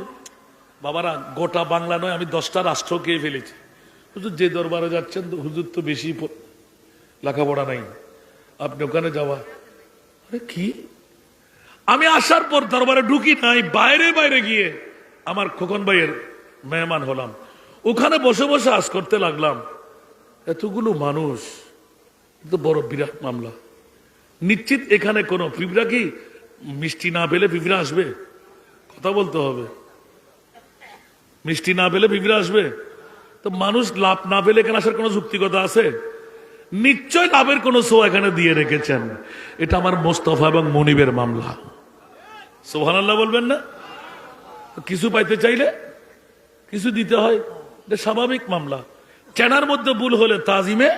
B: বাবারা গোটা বাংলা নয় আমি 10টা রাষ্ট্র খেয়ে ফেলেছি। হুজুর যে দরবারে যাচ্ছেন তো হুজুর তো বেশি লেখাপড়া নাই, আপনি ওখানে যাওয়া। আরে কি, আমি আসার পর দরবারে ঢুকি নাই, বাইরে বাইরে গিয়ে আমার খোকন ভাইয়ের মেহমান হলাম, ওখানে বসে বসে আজ করতে লাগলাম। এতগুলো মানুষ, তো বড় বিরাট মামলা। নিশ্চিত এখানে কোনো পিঁপড়া, কি মিষ্টি না পেলে পিঁপড়া আসবে? কথা বলতে হবে, মিষ্টি না পেলে পিঁপড়া আসবে? তো মানুষ লাভ না পেলে এখানে আসার কোনো যুক্তিকতা আছে? নিশ্চয় লাভের কোনো শো এখানে দিয়ে রেখেছেন। এটা আমার মোস্তফা এবং মনিবের মামলা, সুবহানাল্লাহ বলবেন না? কিছু পাইতে চাইলে কিছু দিতে হয়, এটা স্বাভাবিক মামলা। চেনার মধ্যে ভুল হলে তাজিমে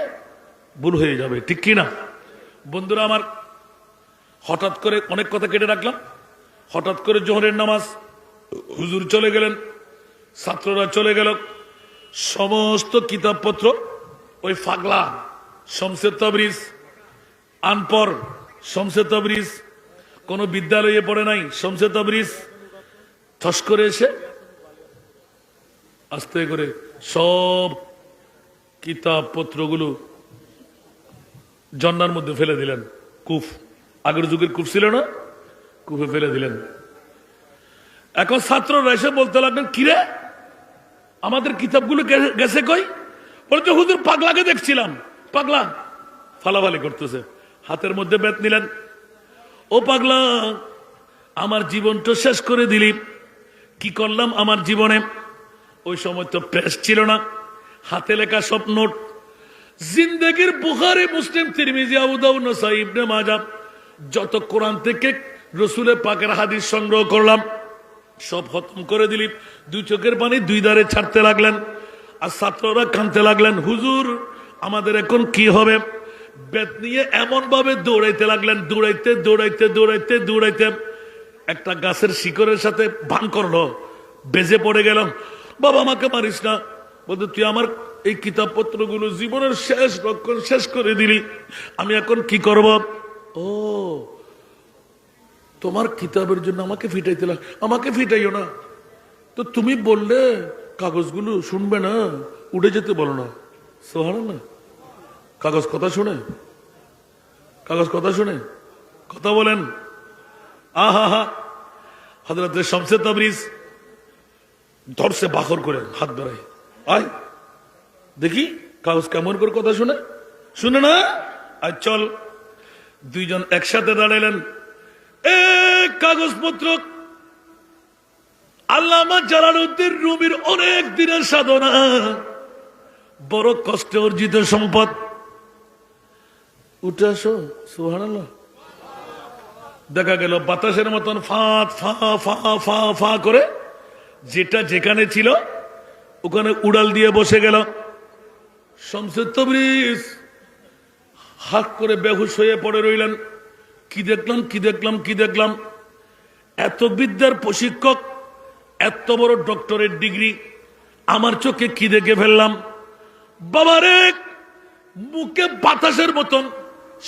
B: ভুল হয়ে যাবে, ঠিক কিনা? বন্ধুরা আমার, হঠাৎ করে অনেক কথা কেটে রাখলাম। হঠাৎ করে জোহরের নামাজ, হুজুর চলে গেলেন, ছাত্ররা চলে গেল, সমস্ত কিতাবপত্র ওই ফাগলা শামসুত তাবরিজ, আনপর শামসুত তাবরিজ, কোন বিদ্যালয়ে পড়ে নাই শামসুত তাবরিজ, ঠস করে এসে আস্তে করে সব কিতাবপত্রগুলো জন্নার মধ্যে ফেলে দিলেন। কুফ, আগের যুগের কুফ ছিল না, কুফে ফেলে দিলেন। এখন ছাত্ররা এসে বলতে লাগলেন, কিরে আমাদের কিতাবগুলো গেছে কই? বলছে হুজুর পাগলাকে দেখছিলাম, পাগলা ফালাফালি করতেছে, হাতের মধ্যে বেত নিলেন। ও পাগলা, আমার জীবনটা শেষ করে দিলি। কি করলাম আমার জীবনে? ওই সময় তো প্রেস ছিল না, হাতে লেখা সব নোট, জিন্দেগির বুখারী, মুসলিম, তিরমিজি, আবু দাউদ, নাসাই, ইবনে মাজাহ, যত কোরআন থেকে রসুলের পাকের হাদিস সংগ্রহ করলাম সব খতম করে দিলি। দুই চোখের পানি দুই ধারে ছাড়তে লাগলেন, আর ছাত্ররা কাঁদতে লাগলেন, হুজুর আমাদের এখন কি হবে? বেত নিয়ে এমন ভাবে দৌড়াইতে লাগলেন, দৌড়াইতে দৌড়াইতে দৌড়াইতে দৌড়াইতে একটা গাছের শিকড়ের সাথে ভান করলো, বেজে পড়ে গেলাম। বাবা আমাকে মারিস না, বলতো তুই আমার এই কিতাবপত্রগুলো জীবনের শেষ রক্ষণ শেষ করে দিলি, আমি এখন কি করব? ও তোমার কিতাবের জন্য আমাকে ফিটাইতে লাগ, আমাকে ফিটাইও না তো, তুমি বললে কাগজগুলো শুনবে না, উঠে যেতে বলো না। সুবহানাল্লাহ, কাগজ কথা শুনে, কাগজ কথা শুনে কথা বলেন। আহা হা, হযরত শামসুত তাবরিজ ধরছে বাখর করে, হাত ধরে, আয় দেখি কাগজ কেমন করে কথা শুনে। শুনে না, আর চল। দুইজন একসাথে দাঁড়াইলেন। কাগজপত্র আল্লামা জালালউদ্দিন রুমির অনেক দিনের সাধনা, বড় কষ্টে অর্জিত সম্পদ। উঠে আসো, সুবহানাল্লাহ। দেখা গেল বাতাসের মতন ফা ফা ফা ফা ফা করে যেটা যেখানে ছিল ওখানে উড়াল দিয়ে বসে গেল। শামসুত তাবরিজ হাত করে বেহুশ হয়ে পড়ে রইলেন। কি দেখলাম, কি দেখলাম, কি দেখলাম! এত বিদ্যার প্রশিক্ষক, এত বড় ডক্টরেট ডিগ্রি, আমার চোখে কি দেখে ফেললাম! বাবারে, মুখে বাতাসের মতন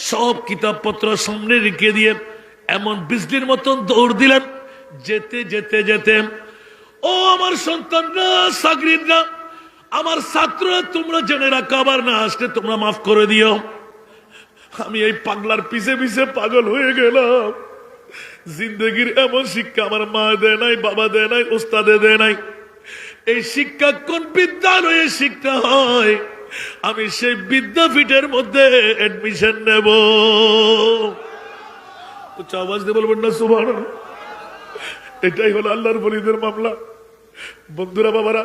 B: সব কিতাবপত্র সামনে রেখে দিয়ে এমন বিজলির মতন দৌড় দিলেন। যেতে যেতে যেতে, ও আমার সন্তানরা, সাগরিদরা, আমার ছাত্ররা, তোমরা জেনে রাখো, আবার না আসলে তোমরা মাফ করে দিও। আমি এই পাগলার পিছে পিছে পাগল হয়ে গেলাম। জিন্দগির এমন শিক্ষা আমার মা দেয় নাই, বাবা দেয় নাই, ওস্তাদে দেয় নাই। এই শিক্ষা কোন বিদ্যালয়ে শিখতে হয়, আমি সেই বিদ্যাপীঠের মধ্যে এডমিশন নেব। আওয়াজ দিয়ে বলবেন না সুবহানাল্লাহ। এটাই হলো আল্লাহর ওলিদের মামলা। বন্ধুরা, বাবারা,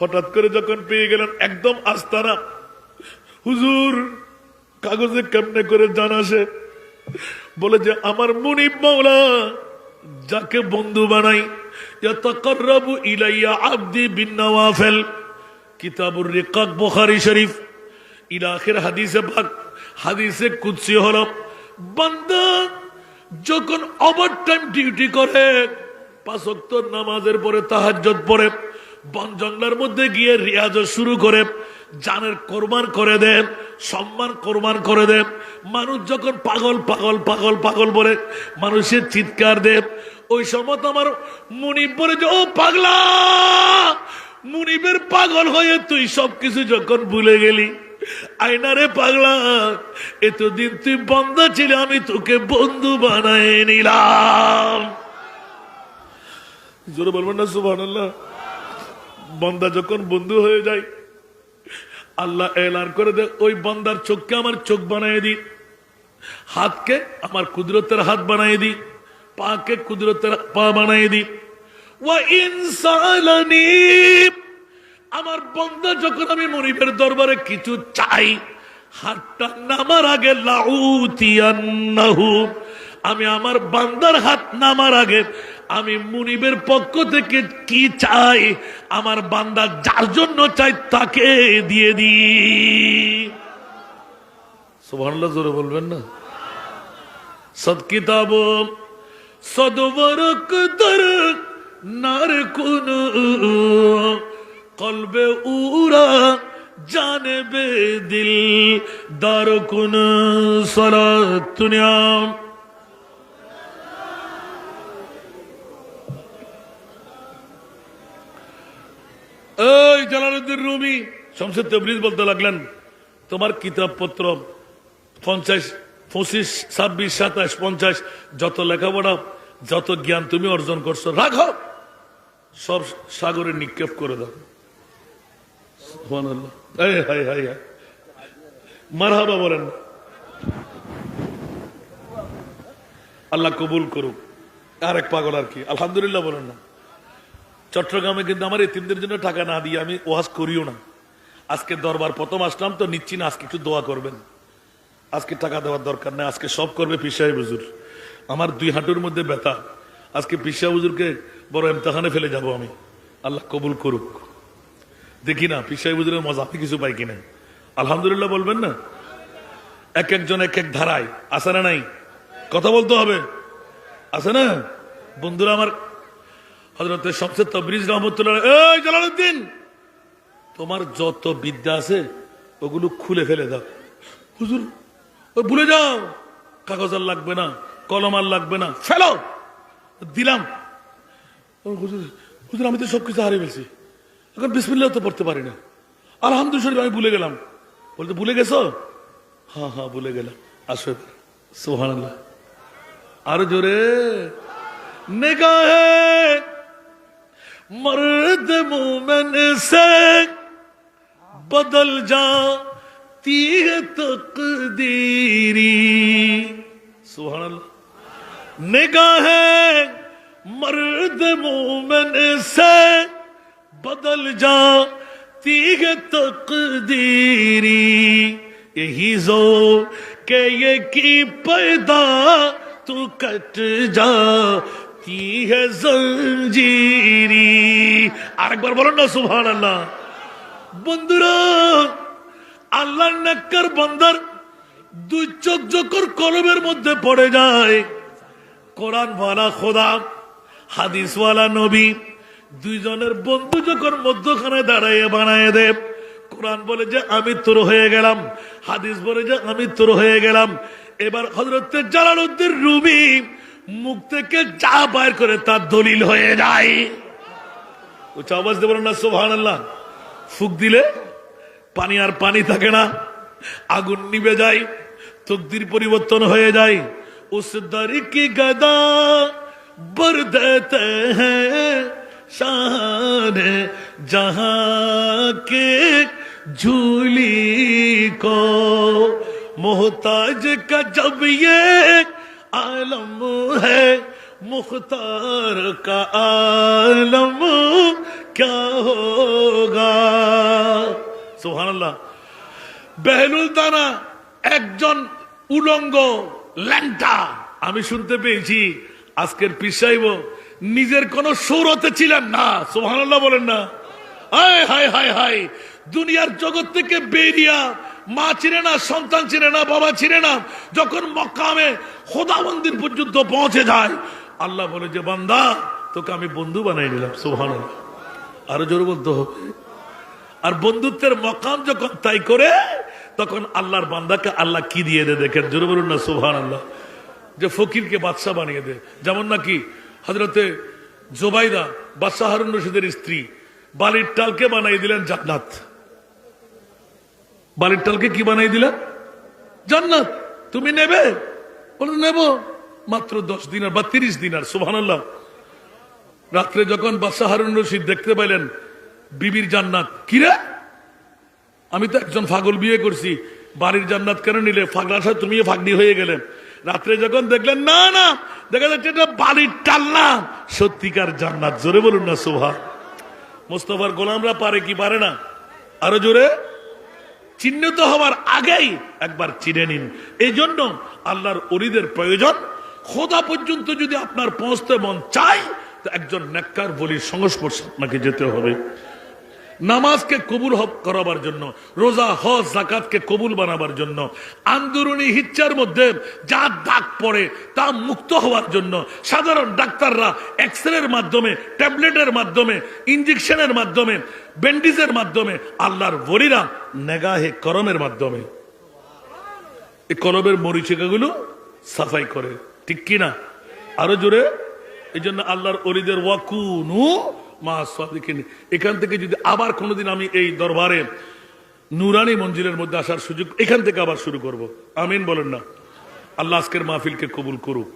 B: হঠাৎ করে যখন পেয়ে গেলেন একদম আস্তানা, হুজুর কাগজে কেমনে করে জানাসে, বলে যে আমার মুনিব মাওলা যাকে বন্ধু বানাই, ইয়াতাকাররাবু ইলাইয়া আবদি বিন্নাওয়াফিল, কিতাবুর রিকাক, বুখারী শরীফ, ইলা আখির হাদিসে পাক। হাদিসে কুদসি হলো, বান্দা যখন ওভারটাইম ডিউটি করে, 5 ওয়াক্ত নামাজের পরে তাহাজ্জুদ পড়ে, বন জঙ্গলের মধ্যে গিয়ে রিয়াজ শুরু করে, জানের কোরবান করে দেন, সম্মান কোরবান করে দেন। মানুষ যখন পাগল পাগল পাগল পাগল বলে, মানুষের চিৎকার দেব, ওই সময় তো আমার মুনিব বলে যে, ও পাগলা, মুনিবের পাগল হয়ে তুই সবকিছু যখন ভুলে গেলি, আয়নারে পাগলা, এতদিন তুই বন্ধা ছিল, আমি তোকে বন্ধু বানায় নিলাম। জোরে বলবেন না সুবহানাল্লাহ। বন্দা যখন বন্ধু হয়ে যায়, আল্লাহ এলান করে দে, ওই বন্দার চোখকে আমার চোখ বানিয়ে দি, হাতকে আমার কুদরতের হাত বানিয়ে দি, পাকে কুদরতের পা বানিয়ে দি। ওয়া ইনসালানি, আমার বন্দা যখন আমি মুনিবের দরবারে কিছু চাই, হাতটা নামার আগে লাউতিয়ান্নাহু, আমি আমার বান্দার হাত নামার আগে আমি মুনিবের পক্ষ থেকে কি চাই, আমার বান্দা যার জন্য চাই তাকে দিয়ে দি। সুবহানাল্লাহ, জোরে বলবেন না। সদ কিতাব সদবরক দর নার কুন, কলবে উরা জানবে দিল দার কুন, সালাতুনিয়া। এই জালালউদ্দিন রুমি শামসুত তাবরিজ বলতে লাগলেন, তোমার কিতাবপত্র 50, 25, 26, 27, 50 যত লেখাপড়া, যত জ্ঞান তুমি অর্জন করছো, রাখো, সব সাগরে নিক্ষেপ করে দাও। সুবহানাল্লাহ। মারহাবা বলেন। আল্লাহ কবুল করুক। আরেক পাগল আর কি, আলহামদুলিল্লাহ বলেন না। চট্টগ্রামে কিন্তু আমার এতিমদের জন্য টাকা না দিয়ে আমি ওয়াজ করিও না। আজকে দরবার প্রথম আসলাম তো নিচ্ছি না, আজকে একটু দোয়া করবেন। আজকে টাকা দেওয়ার দরকার নেই, আজকে সব করবে পীর সাহেব হুজুর। আমার 2 হাঁটুর মধ্যে ব্যথা, আজকে পীর সাহেব হুজুরকে বড় ইমতিহানে ফেলে যাব আমি। আল্লাহ কবুল করুক। দেখি না পীর সাহেব হুজুরের মজা আমি কিছু পাই কিনা। আলহামদুলিল্লাহ বলবেন না। এক একজন এক এক ধারায় আছে না নাই, কথা বলতে হবে, আছে না? বন্ধুরা আমার, হযরত শামসুত তাবরিজ রাহমাতুল্লাহ, এই জালালউদ্দিন, তোমার যত বিদ্যা আছে ওগুলো খুলে ফেলে দাও। হুজুর ভুলে যাও, কাগজ আর লাগবে না, কলম আর লাগবে না, ফেলো। দিলাম। হুজুর, হুজুর আমি তো সবকিছু হারিয়ে ফেলছি, এখন বিসমিল্লাহ তো পড়তে পারি না, আলহামদুলিল্লাহ আমি ভুলে গেলাম। বলতে ভুলে গেছো? হ্যাঁ হ্যাঁ ভুলে গেলাম, আসো। সুবহানাল্লাহ। আরো জোরে। निगाहे मर्द मोमिन से बदल जा तीर तकदीरी सुभान अल्लाह निगाहें मर्द मोमिन से बदल जाती है तकदीरी यही जो के ये की पैदा तू कट जाती है जंजीरी আরেকবার বলেন না সুবহানাল্লাহ বন্ধুরা আল্লাহর নেককার বান্দার দুই চোখ যখন কলবের মধ্যে পড়ে যায় কোরআন ওয়ালা খোদা হাদিস ওয়ালা নবী দুইজনের বন্ধু যখন মধ্যখানে দাঁড়াইয়ে বানায় দেব কোরআন বলে যে আমি তোর হয়ে গেলাম হাদিস বলে যে আমি তোর হয়ে গেলাম এবার হযরত জালালউদ্দিন রুমি মুখ থেকে যা বাইর করে তার দলিল হয়ে যায় উচ্চ আওয়াজ দেবেন না সুবহানাল্লাহ ফুক দিলে পানি আর পানি থাকে না আগুন নিভে যায় তকদির পরিবর্তন হয়ে যায় उस दर की गदा बर देते हैं शान जहां के झूली को मोहताज का जब ये आलम है मुख्तार का आलम क्या होगा सुभान अल्लाह बेहलुल दाना একজন উলঙ্গ ল্যাংটা আমি শুনতে পেয়েছি আজকের পীর সাহেব নিজের কোন সৌরতে ছিলেন না সুবহানাল্লাহ বলেন না হায় হায় হায় হায় দুনিয়ার জগৎ থেকে বেরিয়া মা ছিলেন না সন্তান ছিলেন না বাবা ছিলেন না যখন মক্কামে খোদা মন্দির পর্যন্ত পৌঁছে যায় আল্লাহ বলে যে বান্দা তোকে আমি বন্ধু বানাই নিলাম সুবহানাল্লাহ আরো জোরে বলতে হবে আর বন্ধুত্বের মকাম যখন তাই করে তখন আল্লাহর বান্দাকে আল্লাহ কি দিয়ে দেয় দেখেন জোরে বলুন না সুবহানাল্লাহ যে ফকিরকে বাদশা বানিয়ে দেয় যেমন নাকি হযরতে জুবাইদা বাদশা হারুন রশিদের স্ত্রী বালির টালকে বানিয়ে দিলেন জান্নাত বালির টালকে কি বানিয়ে দিলেন জান্নাত তুমি নেবে বলে নেব মাত্র 10 দিনার বা 30 দিনার সুবহানাল্লাহ রাত্রে যখন বাদশা হারুন রশিদ দেখতে পাইলেন বিবির জান্নাত কিরে আমি তো একজন পাগল বিয়ে করছি বাড়ির জান্নাত কেন নিলে পাগলা সাহেব তুমিও ফাগনি হয়ে গেলেন রাত্রে যখন দেখলেন না না দেখা যাচ্ছে এটা বাড়ির টাল না সত্যিকার জান্নাত জোরে বলুন না সুবহান মুস্তাফার গোলামরা পারে কি পারে না আরো জোরে চিহ্নিত হওয়ার আগেই একবার চিনে নিন এই জন্য আল্লাহর ওলিদের প্রয়োজন খোদা পর্যন্ত যদি আপনার পৌঁছতে মন চায় তো একজন নেককার ওলির সংস্পর্শে আপনাকে যেতে হবে নামাজকে কবুল করাবার জন্য রোজা হজ যাকাতকে কবুল বানাবার জন্য আন্দোলনী হিচ্ছার মধ্যে যা দাগ পড়ে তা মুক্ত হওয়ার জন্য সাধারণ ডাক্তাররা এক্সরের মাধ্যমে ট্যাবলেটের মাধ্যমে ইনজেকশনের মাধ্যমে ব্যান্ডেজের মাধ্যমে আল্লাহর ওলিরা নেগাহে করমের মাধ্যমে এই কলবের মরিচিকাগুলো সাফাই করে ঠিক কি না আরো জোরে এই জন্য আল্লাহর ওলিদের ওয়াকুনু এখান থেকে যদি আবার কোনদিন আমি এই দরবারে নুরানি মঞ্জিলের মধ্যে আসার সুযোগ এখান থেকে আবার শুরু করব আমিন বলেন না আল্লাহ আজকের মাহফিলকে কবুল করুক